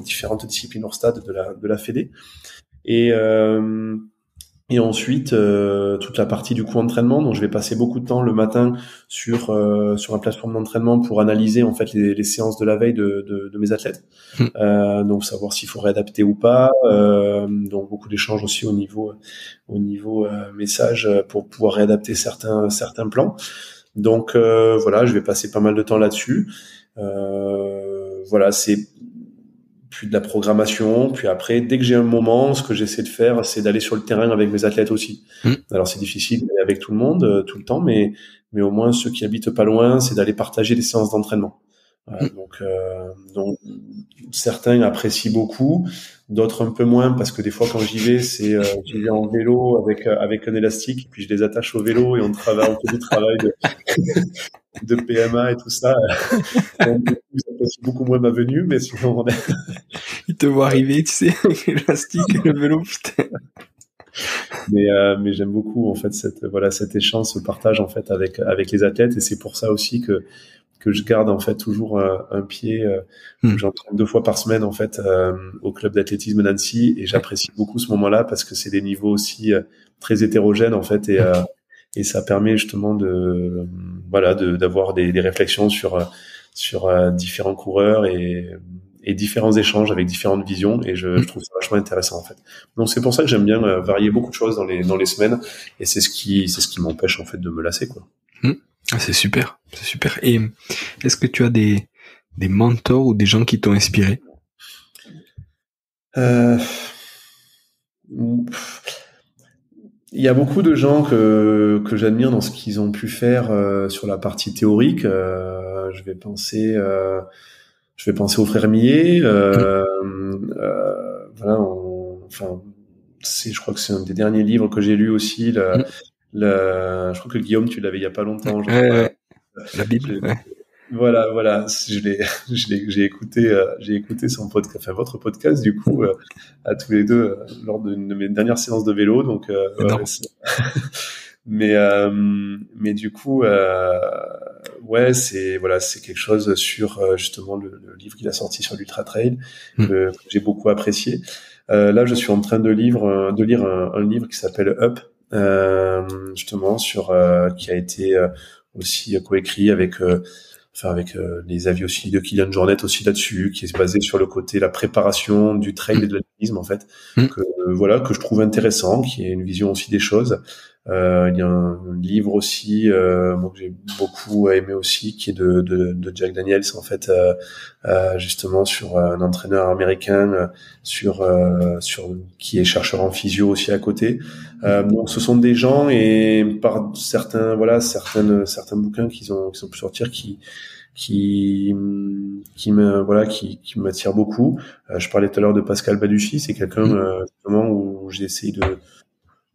différentes disciplines hors stade de la Fédé. Et ensuite, toute la partie du coup entraînement. Donc, je vais passer beaucoup de temps le matin sur la plateforme d'entraînement pour analyser en fait les séances de la veille de mes athlètes. Donc, savoir s'il faut réadapter ou pas. Donc, beaucoup d'échanges aussi au niveau message pour pouvoir réadapter certains plans. Donc, je vais passer pas mal de temps là-dessus. C'est puis de la programmation, puis après, dès que j'ai un moment, ce que j'essaie de faire, c'est d'aller sur le terrain avec mes athlètes aussi. Alors c'est difficile d'aller avec tout le monde, tout le temps, mais au moins ceux qui habitent pas loin, c'est d'aller partager des séances d'entraînement. Donc certains apprécient beaucoup, d'autres un peu moins, parce que des fois quand j'y vais, j'y vais en vélo avec un élastique, puis je les attache au vélo et on fait du travail de PMA et tout ça. Donc, j'apprécie beaucoup moins ma venue, mais sinon Il te voit arriver, tu sais, avec l'élastique et le vélo, putain. Mais j'aime beaucoup en fait cet échange, ce partage en fait avec les athlètes, et c'est pour ça aussi que je garde en fait toujours un pied. J'entraîne 2 fois par semaine en fait au club d'athlétisme d'Annecy, et j'apprécie beaucoup ce moment-là parce que c'est des niveaux aussi très hétérogènes en fait, et ça permet justement d'avoir des réflexions sur différents coureurs et différents échanges avec différentes visions, et je trouve ça vachement intéressant en fait. Donc c'est pour ça que j'aime bien varier beaucoup de choses dans les semaines, et c'est ce qui m'empêche en fait de me lasser, quoi. C'est super. Et est-ce que tu as des mentors ou des gens qui t'ont inspiré? Il y a beaucoup de gens que j'admire dans ce qu'ils ont pu faire sur la partie théorique. Je vais penser aux frères Millet. Je crois que c'est un des derniers livres que j'ai lu aussi. Je crois que Guillaume, tu l'avais il y a pas longtemps. La Bible. Ouais. Voilà. J'ai écouté son podcast, enfin votre podcast du coup, à tous les deux lors de mes dernières séances de vélo. Donc, mais du coup, c'est quelque chose sur justement le livre qu'il a sorti sur l'Ultra Trail que j'ai beaucoup apprécié. Là, je suis en train de lire un livre qui s'appelle Up. Justement qui a été aussi coécrit avec les avis aussi de Kylian Jornet aussi là-dessus, qui est basé sur le côté la préparation du trail et de l'alpinisme en fait, que je trouve intéressant, qui est une vision aussi des choses. Il y a un livre aussi que j'ai beaucoup aimé aussi, qui est de Jack Daniels en fait, justement sur un entraîneur américain, qui est chercheur en physio aussi à côté. Donc ce sont des gens, et par certains bouquins qu'ils ont pu sortir qui m'attire beaucoup. Je parlais tout à l'heure de Pascal Baduchi, c'est quelqu'un justement où j'ai essayé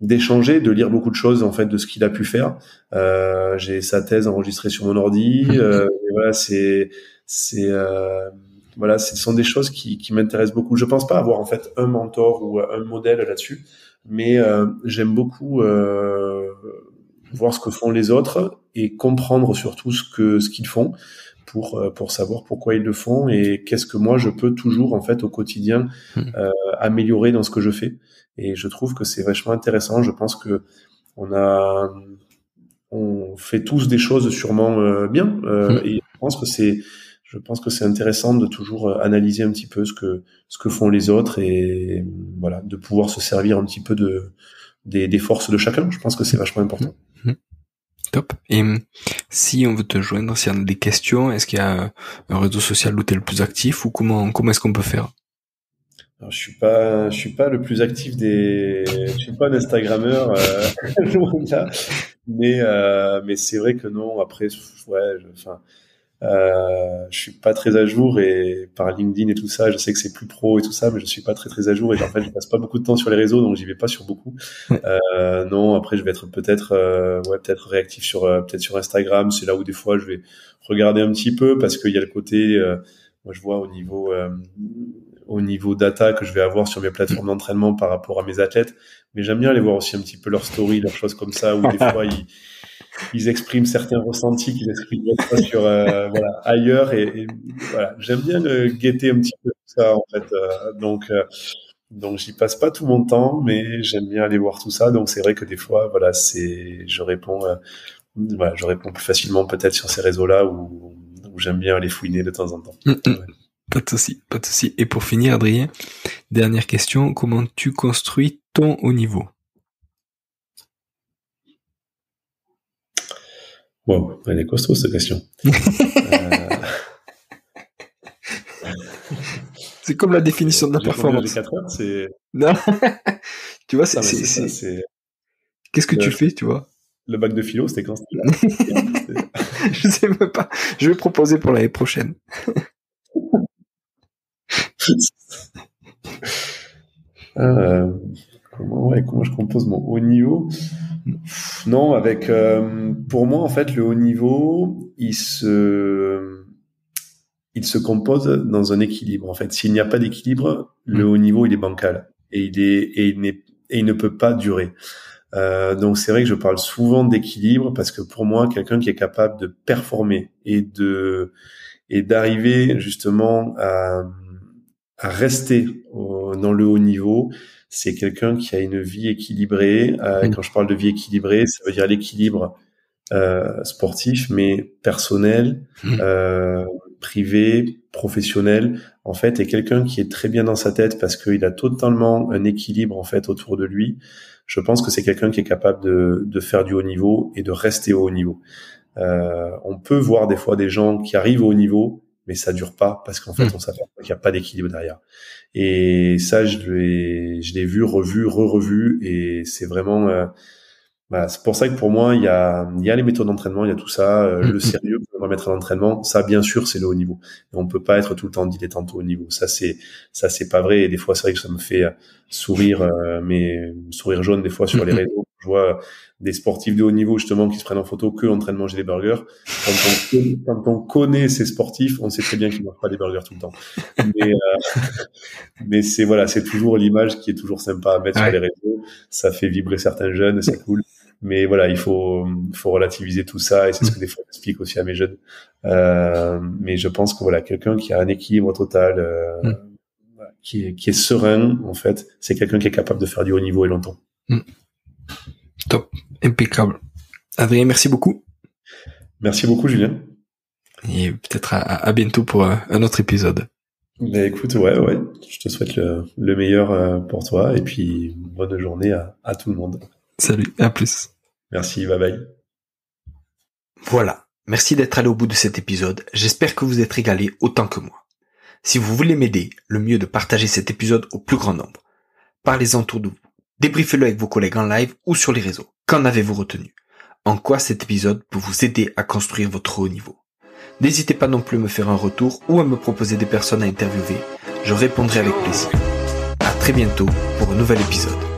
d'échanger, de lire beaucoup de choses en fait de ce qu'il a pu faire. J'ai sa thèse enregistrée sur mon ordi. Ce sont des choses qui m'intéressent beaucoup. Je pense pas avoir en fait un mentor ou un modèle là-dessus, mais j'aime beaucoup voir ce que font les autres et comprendre surtout ce qu'ils font pour savoir pourquoi ils le font et qu'est-ce que moi je peux toujours en fait au quotidien améliorer dans ce que je fais. Et je trouve que c'est vachement intéressant. Je pense que on fait tous des choses sûrement bien, et je pense que c'est intéressant de toujours analyser un petit peu ce que font les autres, et voilà, de pouvoir se servir un petit peu des forces de chacun. Je pense que c'est vachement important. Top. Et si on veut te joindre, s'il y a des questions, est-ce qu'il y a un réseau social où tu es le plus actif, ou comment est-ce qu'on peut faire? Alors, je suis pas le plus actif je suis pas un Instagrammeur, loin de là. Mais c'est vrai que non, après, ouais, je suis pas très à jour et par LinkedIn et tout ça, je sais que c'est plus pro et tout ça, mais je suis pas très à jour et en fait, je passe pas beaucoup de temps sur les réseaux, donc j'y vais pas sur beaucoup. Non, après, je vais être peut-être réactif peut-être sur Instagram. C'est là où des fois, je vais regarder un petit peu parce qu'il y a le côté, moi, je vois au niveau data que je vais avoir sur mes plateformes d'entraînement par rapport à mes athlètes, mais j'aime bien aller voir aussi un petit peu leurs stories, leurs choses comme ça, où des fois ils expriment certains ressentis qu'ils expriment pas sur ailleurs et voilà, j'aime bien guetter un petit peu tout ça en fait, donc j'y passe pas tout mon temps, mais j'aime bien aller voir tout ça, donc c'est vrai que des fois voilà, je réponds plus facilement peut-être sur ces réseaux-là où j'aime bien aller fouiner de temps en temps. Ouais. Pas de souci, pas de souci. Et pour finir, Adrien, dernière question, comment tu construis ton haut niveau? Wow, elle est costaud cette question. C'est comme la définition de la performance. Les 4 heures, c'est... Non. Tu vois, c'est... Qu'est-ce que tu fais, tu vois? Le bac de philo, c'était quand c'était là? Je sais même pas. Je vais proposer pour l'année prochaine. Comment je compose mon haut niveau? Non, pour moi en fait le haut niveau, il se compose dans un équilibre. En fait, s'il n'y a pas d'équilibre, le haut niveau il est bancal et il ne peut pas durer. Donc c'est vrai que je parle souvent d'équilibre parce que pour moi, quelqu'un qui est capable de performer et d'arriver justement à rester dans le haut niveau, c'est quelqu'un qui a une vie équilibrée. Quand je parle de vie équilibrée, ça veut dire l'équilibre sportif, mais personnel, privé, professionnel, en fait, est quelqu'un qui est très bien dans sa tête parce qu'il a totalement un équilibre en fait autour de lui. Je pense que c'est quelqu'un qui est capable de faire du haut niveau et de rester au haut niveau. On peut voir des fois des gens qui arrivent au haut niveau, mais ça dure pas parce qu'en fait, on s'aperçoit qu'il n'y a pas d'équilibre derrière. Et ça, je l'ai vu, revu, re-revu, et c'est vraiment, c'est pour ça que pour moi, il y a les méthodes d'entraînement, il y a tout ça, le sérieux qu'on va mettre à l'entraînement. Ça, bien sûr, c'est le haut niveau. Et on peut pas être tout le temps dilettante au haut niveau. Ça, c'est pas vrai. Et des fois, c'est vrai que ça me fait sourire, mais sourire jaune des fois sur les réseaux. Je vois des sportifs de haut niveau justement qui se prennent en photo que en train de manger des burgers. Quand on connaît ces sportifs, on sait très bien qu'ils mangent pas des burgers tout le temps. Mais c'est toujours l'image qui est toujours sympa à mettre sur les réseaux. Ça fait vibrer certains jeunes, c'est cool. Mais voilà, il faut relativiser tout ça et c'est ce que des fois j'explique aussi à mes jeunes. Mais je pense que voilà, quelqu'un qui a un équilibre total, qui est serein en fait, c'est quelqu'un qui est capable de faire du haut niveau et longtemps. Top, impeccable. Adrien, merci beaucoup. Merci beaucoup, Julien. Et peut-être à bientôt pour un autre épisode. Ben écoute, ouais, je te souhaite le meilleur pour toi et puis bonne journée à tout le monde. Salut, à plus. Merci, bye bye. Voilà, merci d'être allé au bout de cet épisode. J'espère que vous êtes régalés autant que moi. Si vous voulez m'aider, le mieux est de partager cet épisode au plus grand nombre. Parlez-en autour de vous. Débriefez-le avec vos collègues en live ou sur les réseaux. Qu'en avez-vous retenu? En quoi cet épisode peut vous aider à construire votre haut niveau? N'hésitez pas non plus à me faire un retour ou à me proposer des personnes à interviewer. Je répondrai avec plaisir. À très bientôt pour un nouvel épisode.